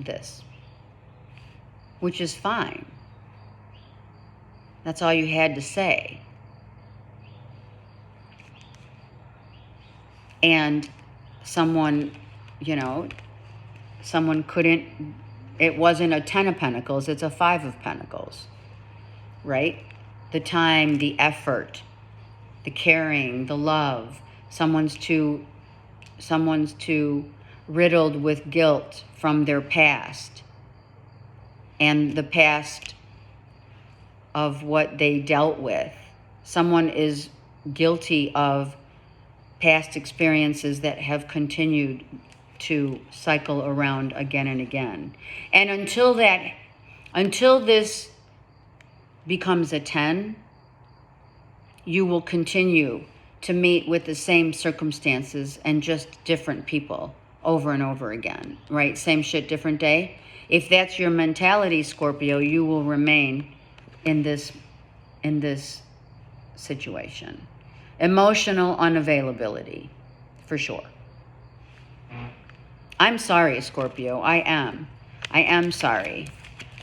this, which is fine. That's all you had to say. And someone, you know, someone couldn't, it wasn't a 10 of Pentacles, it's a 5 of Pentacles, right? The time, the effort, the caring, the love. Someone's too riddled with guilt from their past and the past of what they dealt with. Someone is guilty of past experiences that have continued to cycle around again and again. And until this becomes a 10, you will continue to meet with the same circumstances and just different people over and over again, right? Same shit, different day. If that's your mentality, Scorpio, you will remain in this situation. Emotional unavailability, for sure. I'm sorry, Scorpio. I am sorry.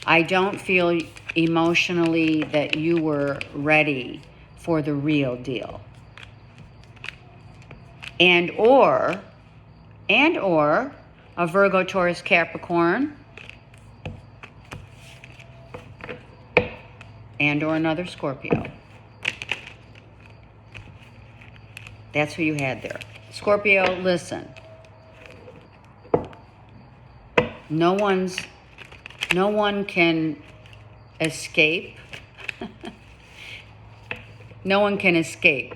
I don't feel emotionally that you were ready for the real deal. And or a Virgo, Taurus, Capricorn, and or another Scorpio. That's who you had there. Scorpio, listen. No one can escape. No one can escape.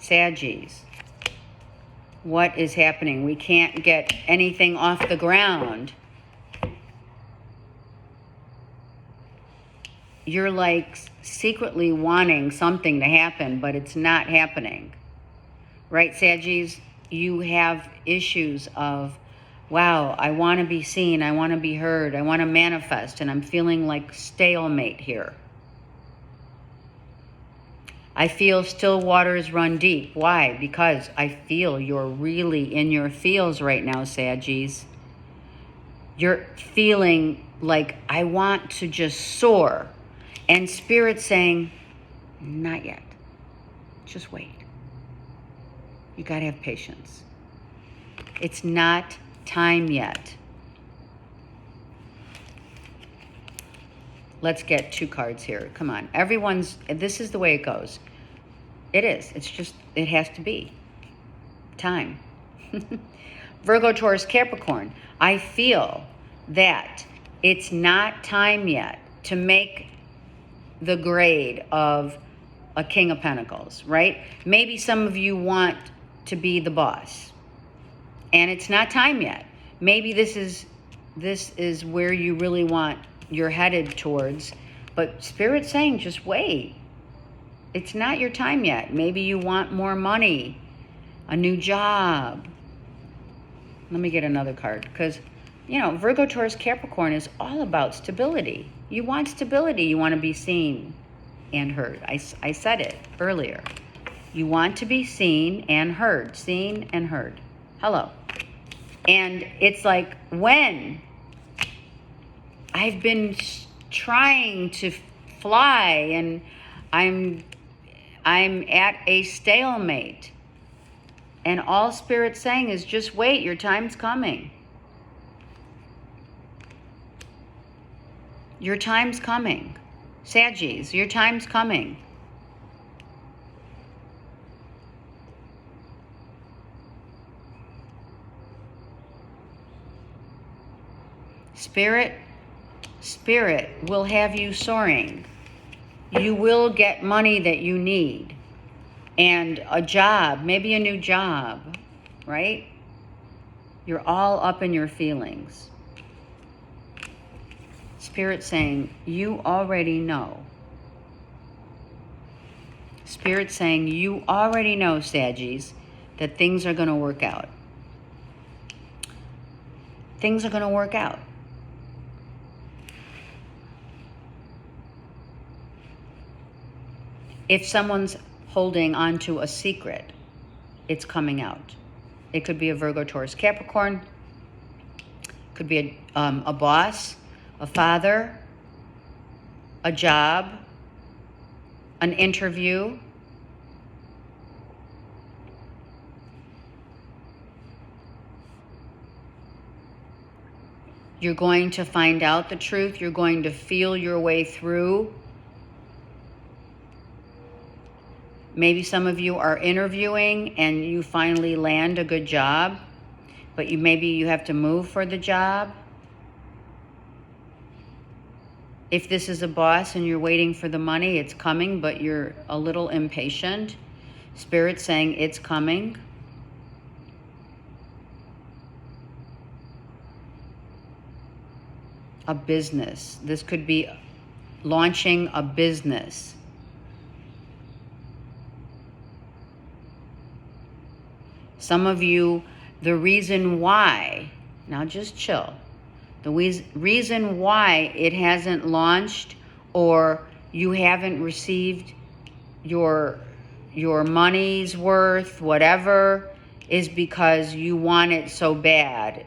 Saggies. What is happening? We can't get anything off the ground. You're like secretly wanting something to happen, but it's not happening. Right, Saggies? You have issues of, wow, I want to be seen, I want to be heard, I want to manifest, and I'm feeling like stalemate here. I feel still waters run deep. Why? Because I feel you're really in your feels right now, Saggies. You're feeling like, I want to just soar. And Spirit's saying, not yet. Just wait. You got to have patience. It's not time yet. Let's get 2 cards here. Come on. This is the way it goes. It is. It's just, it has to be. Time. Virgo, Taurus, Capricorn. I feel that it's not time yet to make the grade of a King of Pentacles, right? Maybe some of you want to be the boss, and it's not time yet. Maybe this is where you really want you're headed towards. But Spirit's saying, just wait. It's not your time yet. Maybe you want more money, a new job. Let me get another card, because, you know, Virgo, Taurus, Capricorn is all about stability. You want stability. You want to be seen and heard. I said it earlier. You want to be seen and heard. Seen and heard. Hello. And it's like, when I've been trying to fly and I'm at a stalemate, and all Spirit's saying is, just wait, your time's coming. Your time's coming. Saggies, your time's coming. Spirit will have you soaring. You will get money that you need. And a job, maybe a new job, right? You're all up in your feelings. Spirit saying, you already know. Spirit saying, you already know, Saggies, that things are going to work out. Things are going to work out. If someone's holding on to a secret, it's coming out. It could be a Virgo, Taurus, Capricorn. Could be a boss, a father, a job, an interview. You're going to find out the truth. You're going to feel your way through. Maybe some of you are interviewing and you finally land a good job, but maybe you have to move for the job. If this is a boss and you're waiting for the money, it's coming, but you're a little impatient. Spirit's saying it's coming. A business. This could be launching a business. Some of you, the reason why, now just chill. The reason why it hasn't launched, or you haven't received your money's worth, whatever, is because you want it so bad.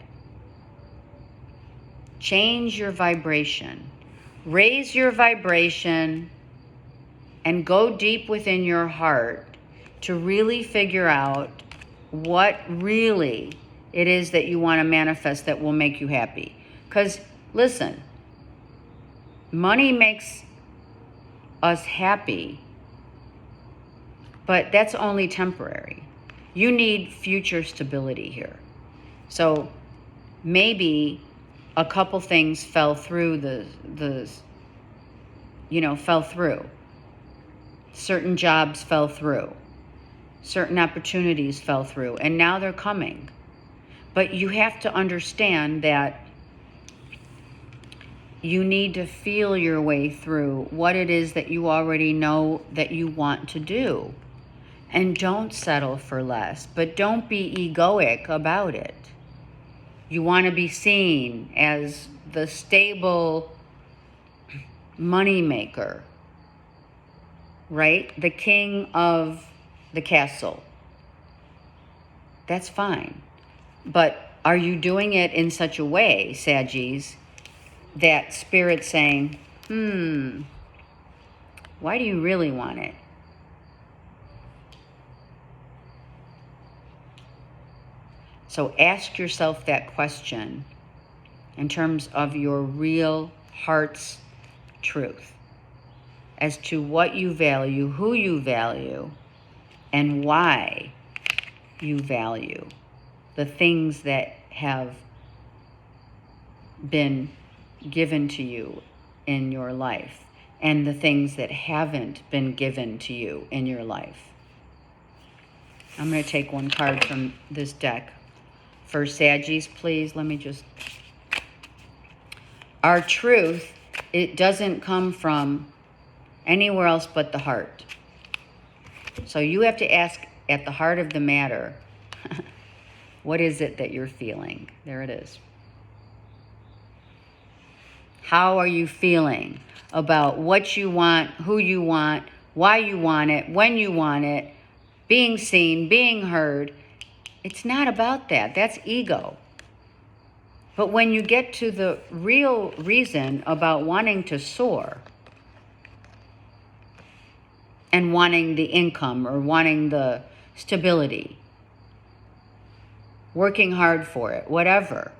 Change your vibration. Raise your vibration and go deep within your heart to really figure out what really it is that you want to manifest that will make you happy. Because, listen, money makes us happy, but that's only temporary. You need future stability here. So maybe a couple things fell through fell through. Certain jobs fell through. Certain opportunities fell through, and now they're coming. But you have to understand that you need to feel your way through what it is that you already know that you want to do. And don't settle for less, but don't be egoic about it. You want to be seen as the stable money maker, right? The king of the castle. That's fine. But are you doing it in such a way, Saggies, that Spirit's saying, why do you really want it? So ask yourself that question in terms of your real heart's truth as to what you value, who you value, and why you value the things that have been given to you in your life and the things that haven't been given to you in your life. I'm going to take one card from this deck. For Saggies, please, let me just... Our truth It doesn't come from anywhere else but the heart. So you have to ask at the heart of the matter, what is it that you're feeling? There it is. How are you feeling about what you want, who you want, why you want it, when you want it, being seen, being heard? It's not about that. That's ego. But when you get to the real reason about wanting to soar and wanting the income or wanting the stability, working hard for it, whatever.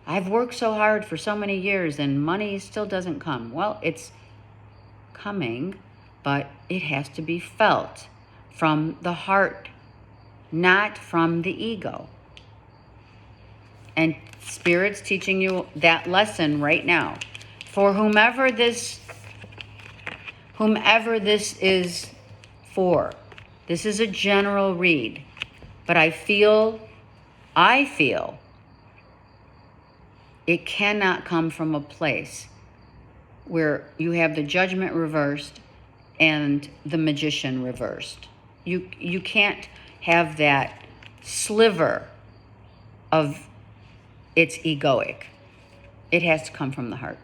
I've worked so hard for so many years and money still doesn't come. Well, it's coming, but it has to be felt from the heart, not from the ego. And Spirit's teaching you that lesson right now. For whomever this is for, this is a general read, but I feel it cannot come from a place where you have the Judgment reversed and the Magician reversed. You can't have that sliver of it's egoic. It has to come from the heart.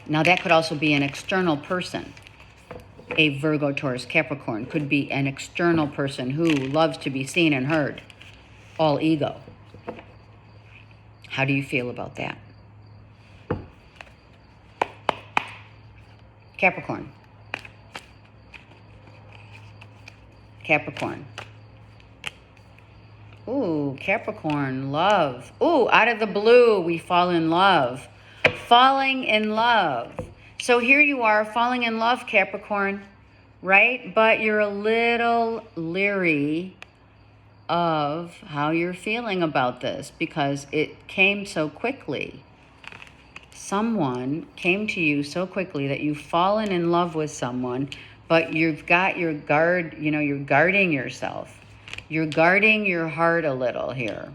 Now that could also be an external person. A Virgo, Taurus, Capricorn could be an external person who loves to be seen and heard. All ego. How do you feel about that? Capricorn. Capricorn. Ooh, Capricorn, love. Ooh, out of the blue, we fall in love. Falling in love. So here you are, falling in love, Capricorn, right? But you're a little leery of how you're feeling about this because it came so quickly. Someone came to you so quickly that you've fallen in love with someone, but you've got your guard, you're guarding yourself. You're guarding your heart a little here.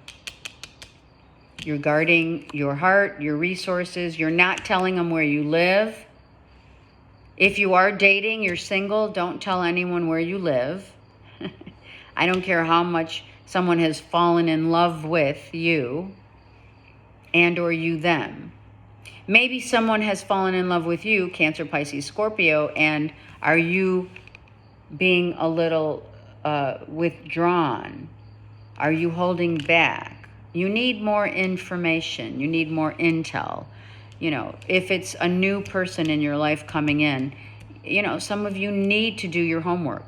You're guarding your heart, your resources. You're not telling them where you live. If you are dating, you're single, don't tell anyone where you live. I don't care how much someone has fallen in love with you and or you them. Maybe someone has fallen in love with you, Cancer, Pisces, Scorpio, and are you being a little withdrawn? Are you holding back? You need more information. You need more intel. If it's a new person in your life coming in, some of you need to do your homework.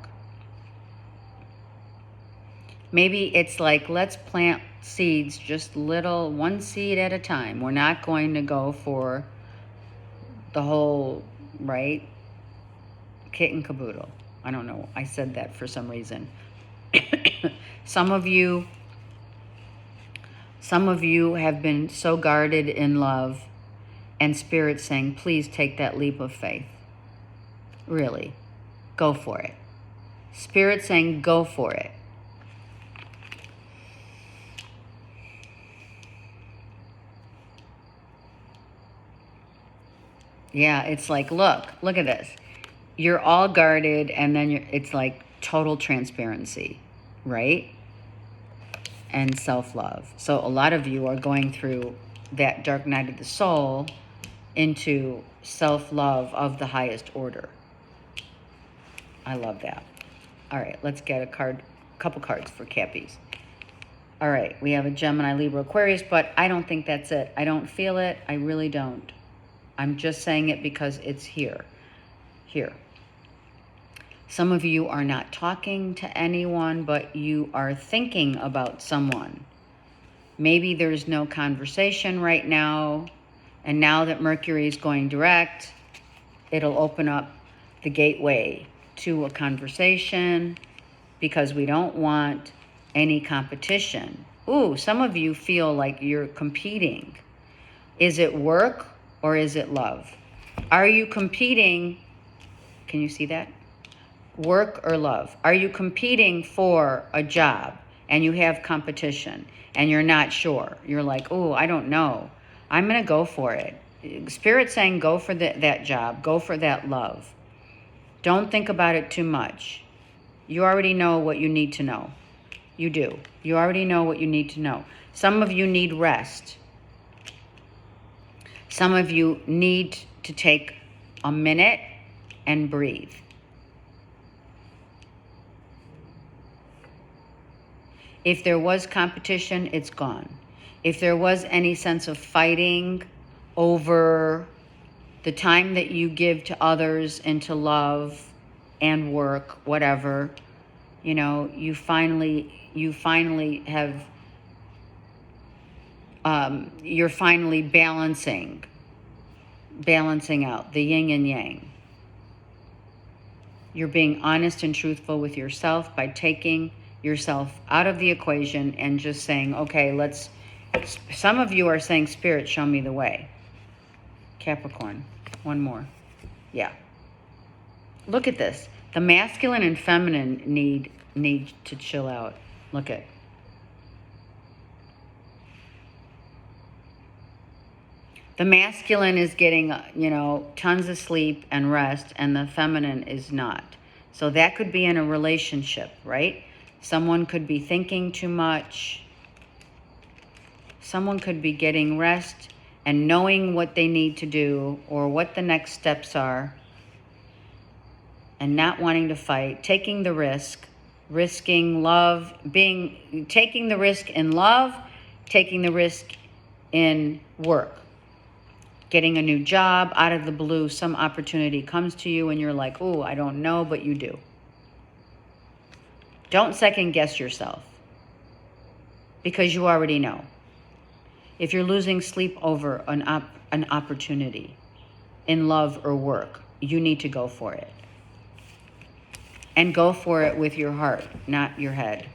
Maybe it's like, let's plant seeds, just one seed at a time. We're not going to go for the whole, right, kit and caboodle. I don't know. I said that for some reason. Some of you have been so guarded in love, and Spirit's saying, please take that leap of faith. Really, go for it. Spirit's saying, go for it. Yeah, it's like, look at this. You're all guarded, and then it's like total transparency, right? And self-love. So a lot of you are going through that dark night of the soul into self-love of the highest order. I love that. All right, let's get a couple cards for Cappies. All right, we have a Gemini, Libra, Aquarius, but I don't think that's it. I don't feel it. I really don't. I'm just saying it because it's here. Here. Some of you are not talking to anyone, but you are thinking about someone. Maybe there's no conversation right now, and now that Mercury is going direct, it'll open up the gateway to a conversation because we don't want any competition. Ooh, some of you feel like you're competing. Is it work or is it love? Are you competing? Can you see that? Work or love? Are you competing for a job and you have competition and you're not sure? You're like, oh, I don't know. I'm going to go for it. Spirit saying go for that job, go for that love. Don't think about it too much. You already know what you need to know. You do. You already know what you need to know. Some of you need rest. Some of you need to take a minute and breathe. If there was competition, it's gone. If there was any sense of fighting over the time that you give to others and to love and work, whatever, you know, you finally have, you're finally balancing out the yin and yang. You're being honest and truthful with yourself by taking yourself out of the equation and just saying, okay, some of you are saying, Spirit, show me the way. Capricorn, one more. Yeah. Look at this. The masculine and feminine need to chill out. Look at. The masculine is getting, you know, tons of sleep and rest, and the feminine is not. So that could be in a relationship, right? Someone could be thinking too much. Someone could be getting rest and knowing what they need to do or what the next steps are and not wanting to fight, taking the risk, risking love, taking the risk in love, taking the risk in work. Getting a new job out of the blue, some opportunity comes to you and you're like, oh, I don't know, but you do. Don't second guess yourself because you already know. If you're losing sleep over an opportunity in love or work, you need to go for it. And go for it with your heart, not your head.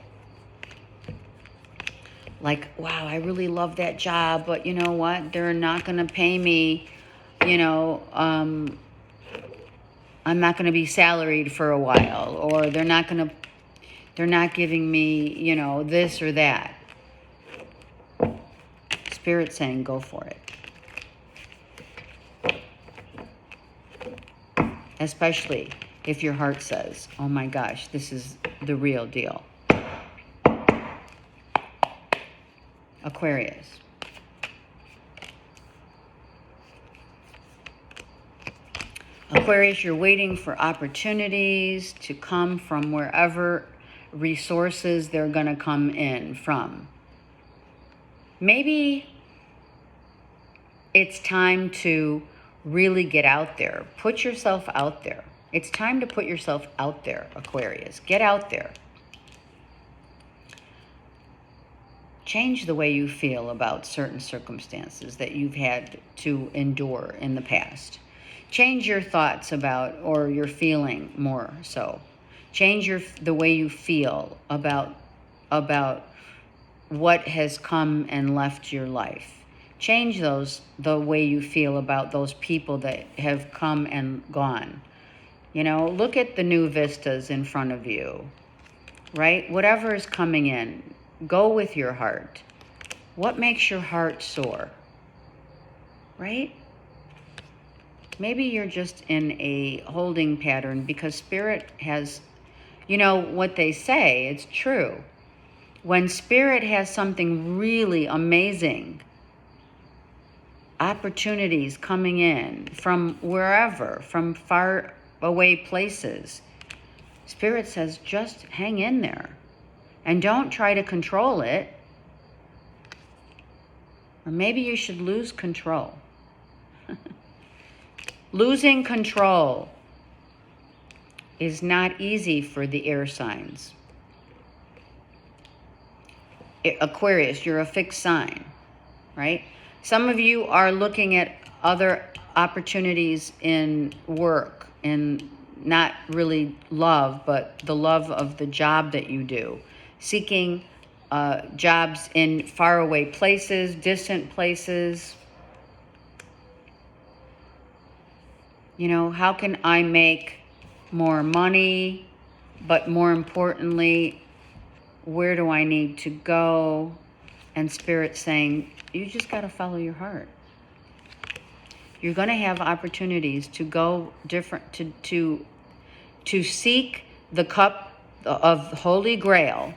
Like, wow, I really love that job, but you know what? They're not going to pay me, you know, I'm not going to be salaried for a while, or they're not giving me, you know, this or that. Spirit saying, go for it. Especially if your heart says, oh my gosh, this is the real deal. Aquarius. Aquarius, you're waiting for opportunities to come from wherever resources they're going to come in from. Maybe it's time to really get out there. Put yourself out there. It's time to put yourself out there, Aquarius. Get out there. Change the way you feel about certain circumstances that you've had to endure in the past. Change your thoughts about, or your feeling more so. Change the way you feel about what has come and left your life. Change the way you feel about those people that have come and gone. You know, look at the new vistas in front of you, right? Whatever is coming in, go with your heart. What makes your heart soar, right? Maybe you're just in a holding pattern because Spirit has, you know, what they say, it's true. When Spirit has something really amazing, opportunities coming in from wherever, from far away places, Spirit says, just hang in there and don't try to control it. Or maybe you should lose control. Losing control is not easy for the air signs. Aquarius, you're a fixed sign, right? Some of you are looking at other opportunities in work, in not really love, but the love of the job that you do. Seeking jobs in faraway places, distant places. You know, how can I make more money? But more importantly, where do I need to go? And Spirit saying, you just got to follow your heart. You're going to have opportunities to go different, to seek the cup of the Holy Grail.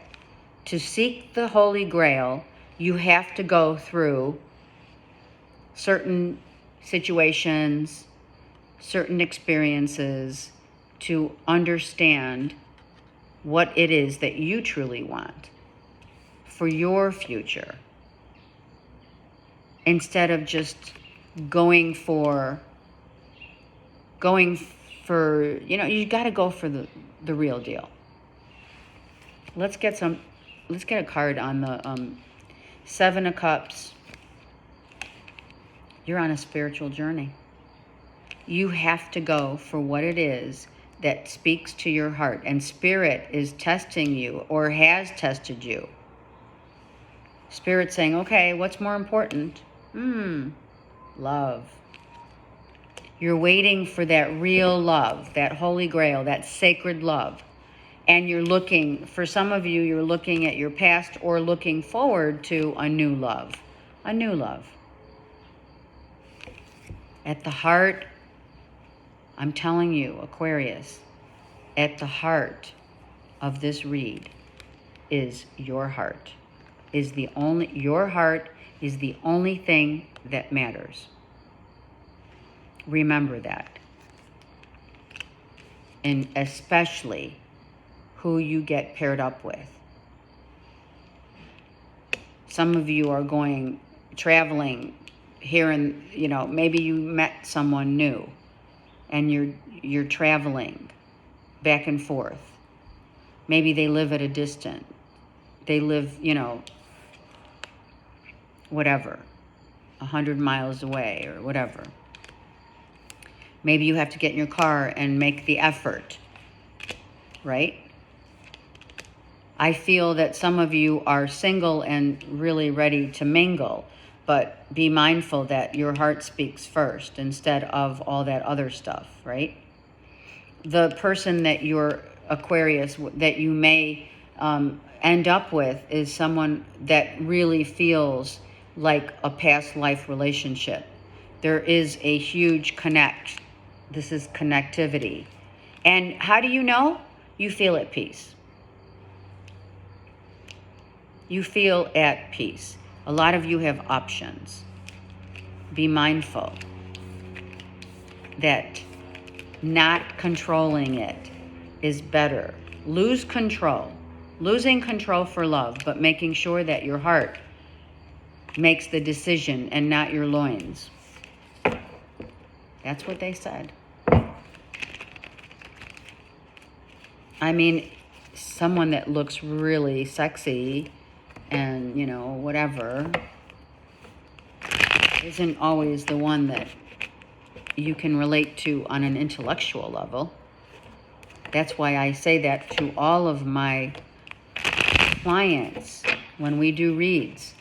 To seek the Holy Grail, you have to go through certain situations, certain experiences to understand what it is that you truly want for your future. Instead of just going for, you got to go for the real deal. Let's get a card on the Seven of Cups. You're on a spiritual journey. You have to go for what it is that speaks to your heart. And Spirit is testing you or has tested you. Spirit saying, okay, what's more important? Love. You're waiting for that real love, that Holy Grail, that sacred love. And you're looking, for some of you, you're looking at your past or looking forward to a new love. A new love. At the heart, I'm telling you, Aquarius, at the heart of this read is your heart. Your heart is the only thing that matters. Remember that. And especially who you get paired up with. Some of you are traveling here and, maybe you met someone new and you're traveling back and forth. Maybe they live at a distance. They live, whatever, 100 miles away or whatever. Maybe you have to get in your car and make the effort, right? I feel that some of you are single and really ready to mingle, but be mindful that your heart speaks first instead of all that other stuff, right? The person that you're Aquarius, that you may end up with is someone that really feels like a past life relationship. There is a huge connect. This is connectivity. And how do you know? You feel at peace. You feel at peace. A lot of you have options. Be mindful that not controlling it is better. Lose control. Losing control for love, but making sure that your heart makes the decision and not your loins. That's what they said. I mean, someone that looks really sexy and, whatever, isn't always the one that you can relate to on an intellectual level. That's why I say that to all of my clients when we do reads.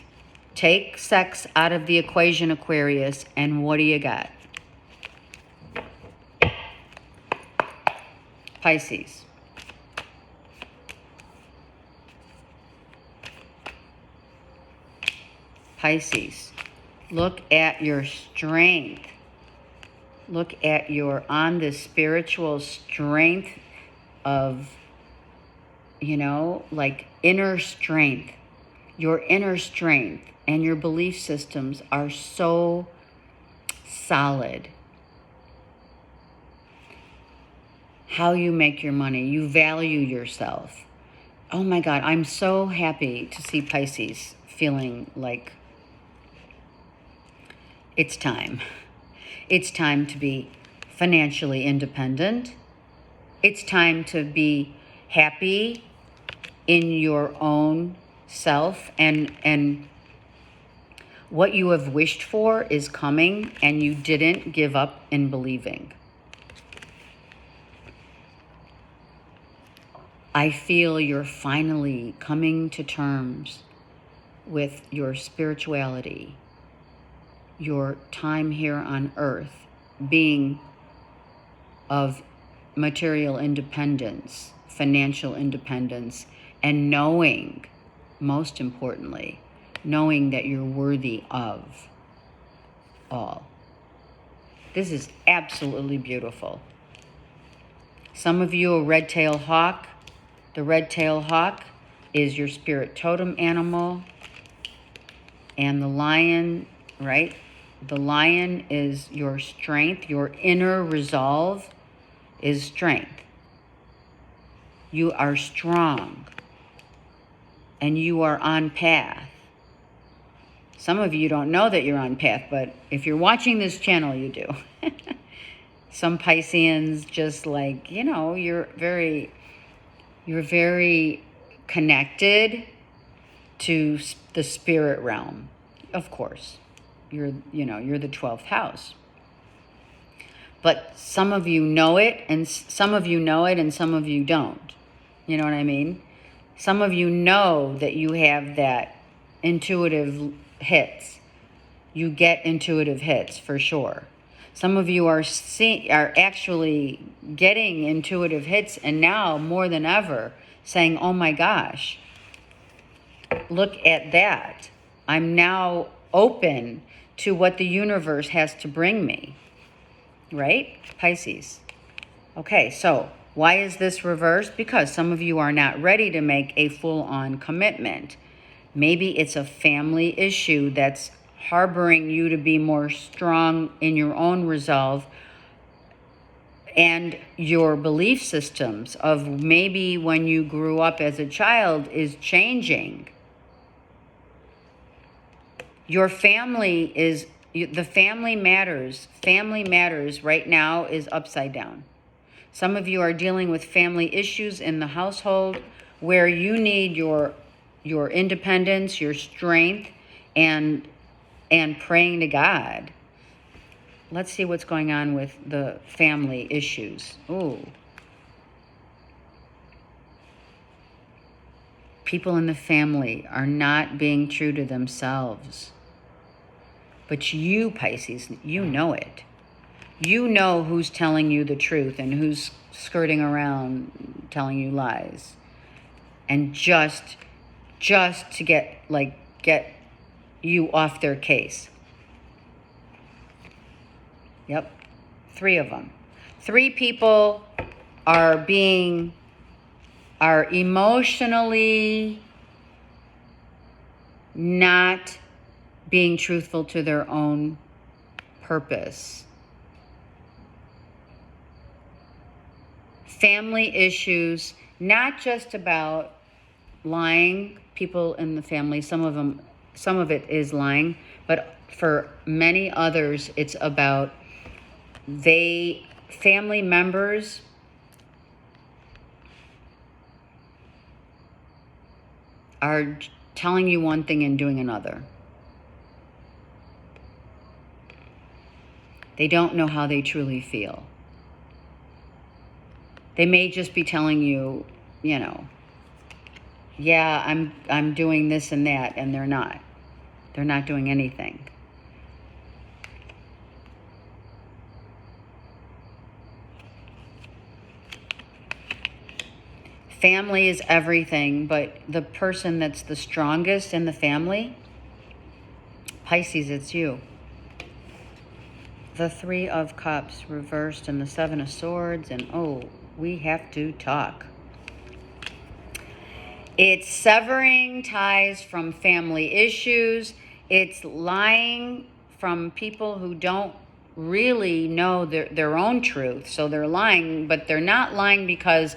Take sex out of the equation, Aquarius, and what do you got? Pisces. Pisces. Look at your strength. Look at on this spiritual strength of, like inner strength. Your inner strength and your belief systems are so solid. How you make your money. You value yourself. Oh my God, I'm so happy to see Pisces feeling like it's time. It's time to be financially independent. It's time to be happy in your own self, and what you have wished for is coming, and you didn't give up in believing. I feel you're finally coming to terms with your spirituality, your time here on earth being of material independence, financial independence, and knowing, most importantly, knowing that you're worthy of all. This is absolutely beautiful. Some of you, a red-tailed hawk. The red-tailed hawk is your spirit totem animal. And the lion, right? The lion is your strength. Your inner resolve is strength. You are strong. And you are on path. Some of you don't know that you're on path, but if you're watching this channel, you do. Some Pisceans just like, you know, you're very connected to the spirit realm. Of course, you're the 12th house. But some of you know it, and some of you know it, and some of you don't. You know what I mean? Some of you know that you have that intuitive hits. You get intuitive hits for sure. Some of you are actually getting intuitive hits, and now more than ever saying, "Oh my gosh, look at that. I'm now open to what the universe has to bring me." Right? Pisces. Okay, so why is this reversed? Because some of you are not ready to make a full-on commitment. Maybe it's a family issue that's harboring you to be more strong in your own resolve and your belief systems of maybe when you grew up as a child is changing. Your family is, the family matters. Family matters right now is upside down. Some of you are dealing with family issues in the household where you need your independence, your strength, and praying to God. Let's see what's going on with the family issues. Ooh. People in the family are not being true to themselves. But you, Pisces, you know it. You know who's telling you the truth and who's skirting around telling you lies. And just to get you off their case. Yep. 3 of them. 3 people are emotionally not being truthful to their own purpose. Family issues, not just about lying. People in the family, some of it is lying, but for many others, it's about family members are telling you one thing and doing another. They don't know how they truly feel. They may just be telling you, you know, yeah, I'm doing this and that, and they're not. They're not doing anything. Family is everything, but the person that's the strongest in the family, Pisces, it's you. The 3 of Cups reversed and the 7 of Swords, and oh, we have to talk. It's severing ties from family issues. It's lying from people who don't really know their own truth. So they're lying, but they're not lying because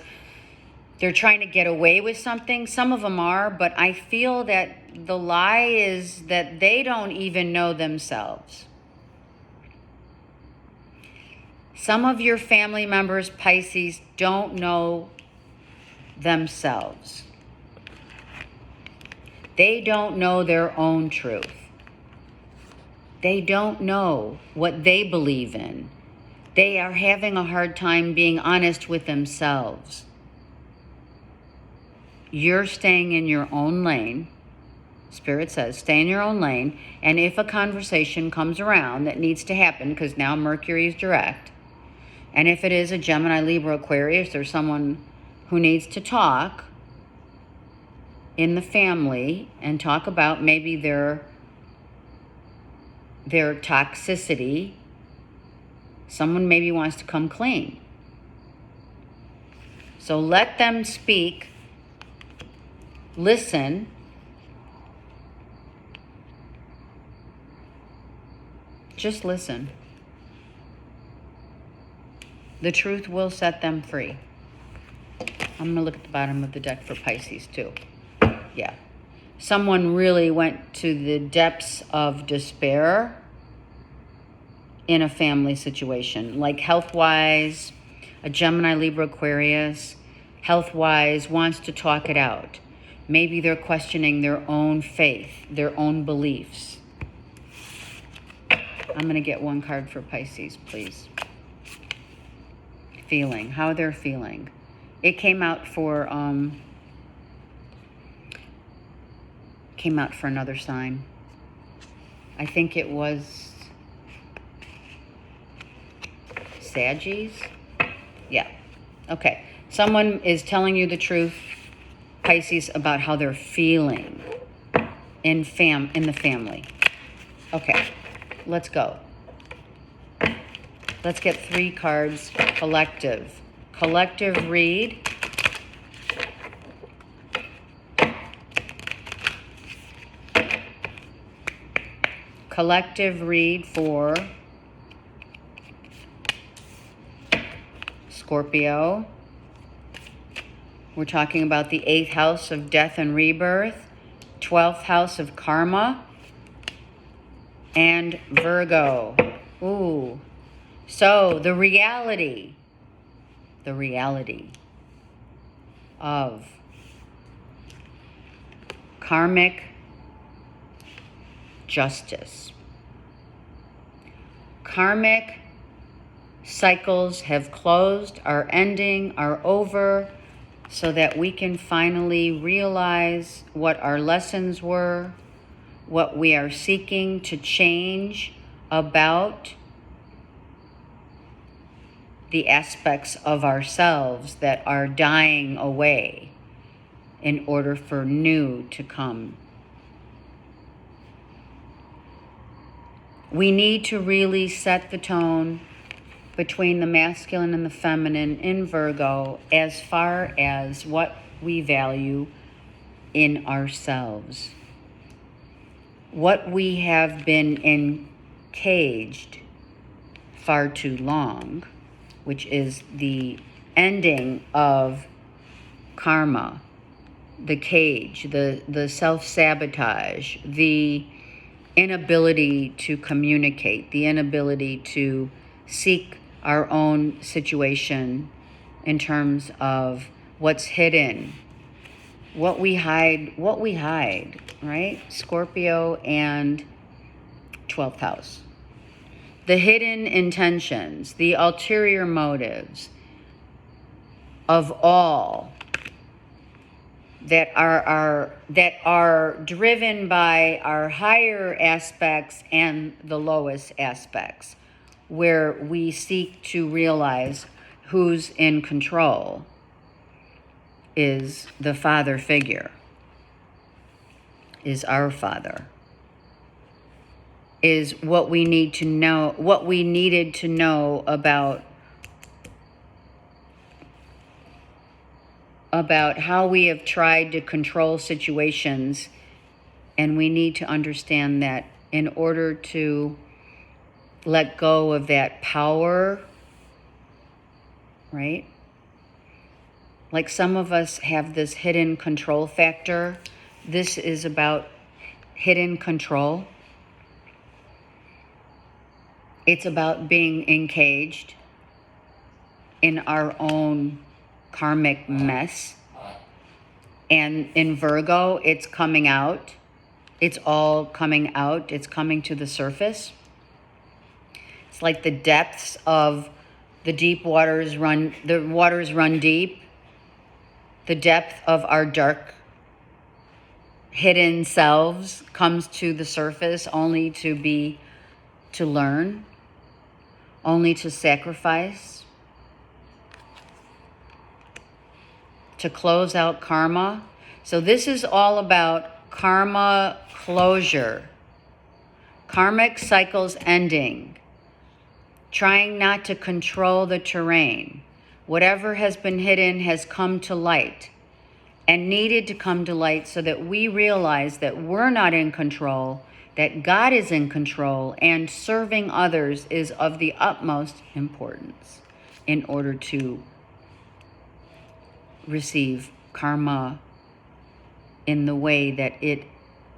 they're trying to get away with something. Some of them are, but I feel that the lie is that they don't even know themselves. Some of your family members, Pisces, don't know themselves. They don't know their own truth. They don't know what they believe in. They are having a hard time being honest with themselves. You're staying in your own lane. Spirit says, stay in your own lane. And if a conversation comes around that needs to happen, because now Mercury is direct, and if it is a Gemini, Libra, Aquarius, or someone who needs to talk in the family and talk about maybe their toxicity, Someone maybe wants to come clean. So let them speak. Listen. Just listen. The truth will set them free. I'm going to look at the bottom of the deck for Pisces too. Yeah. Someone really went to the depths of despair in a family situation, like health-wise, a Gemini, Libra, Aquarius, health-wise wants to talk it out. Maybe they're questioning their own faith, their own beliefs. I'm going to get one card for Pisces, please. Feeling, how they're feeling. It came out for another sign. I think it was Saggies. Yeah. Okay. Someone is telling you the truth, Pisces, about how they're feeling in the family. Okay. Let's go. Let's get 3 cards. Collective. Collective read. Collective read for Scorpio. We're talking about the 8th house of death and rebirth, 12th house of karma, and Virgo. Ooh. So the reality of karmic justice. Karmic cycles have closed, are ending, are over, so that we can finally realize what our lessons were, what we are seeking to change about the aspects of ourselves that are dying away in order for new to come. We need to really set the tone between the masculine and the feminine in Virgo as far as what we value in ourselves. What we have been encaged far too long, which is the ending of karma, the cage, the self-sabotage, the inability to communicate, the inability to seek our own situation in terms of what's hidden, what we hide, right? Scorpio and 12th house. The hidden intentions, the ulterior motives of all that are driven by our higher aspects and the lowest aspects, where we seek to realize who's in control, is the father figure, is our father, is what we need to know, what we needed to know about how we have tried to control situations. And we need to understand that in order to let go of that power, right? Like some of us have this hidden control factor. This is about hidden control. It's about being encaged in our own karmic mess. And in Virgo, it's coming out. It's all coming out. It's coming to the surface. It's like the depths of the deep waters run deep. The depth of our dark, hidden selves comes to the surface only to learn, only to sacrifice, to close out karma. So this is all about karma closure, karmic cycles ending, trying not to control the terrain. Whatever has been hidden has come to light and needed to come to light so that we realize that we're not in control, that God is in control, and serving others is of the utmost importance in order to receive karma in the way that it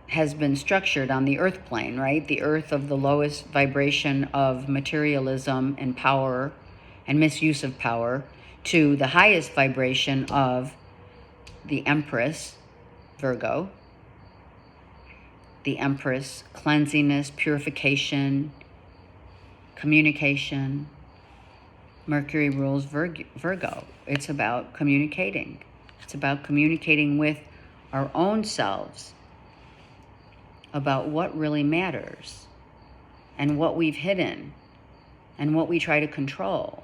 has been structured on the earth plane, right? The earth of the lowest vibration of materialism and power and misuse of power to the highest vibration of the Empress, Virgo. The Empress, cleansiness, purification, communication. Mercury rules Virgo. It's about communicating. It's about communicating with our own selves about what really matters and what we've hidden and what we try to control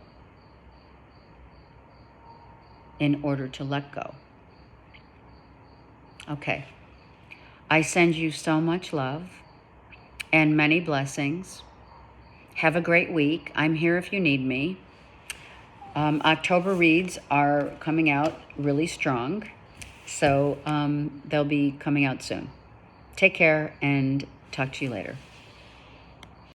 in order to let go. Okay. I send you so much love and many blessings. Have a great week. I'm here if you need me. October reads are coming out really strong, so they'll be coming out soon. Take care and talk to you later.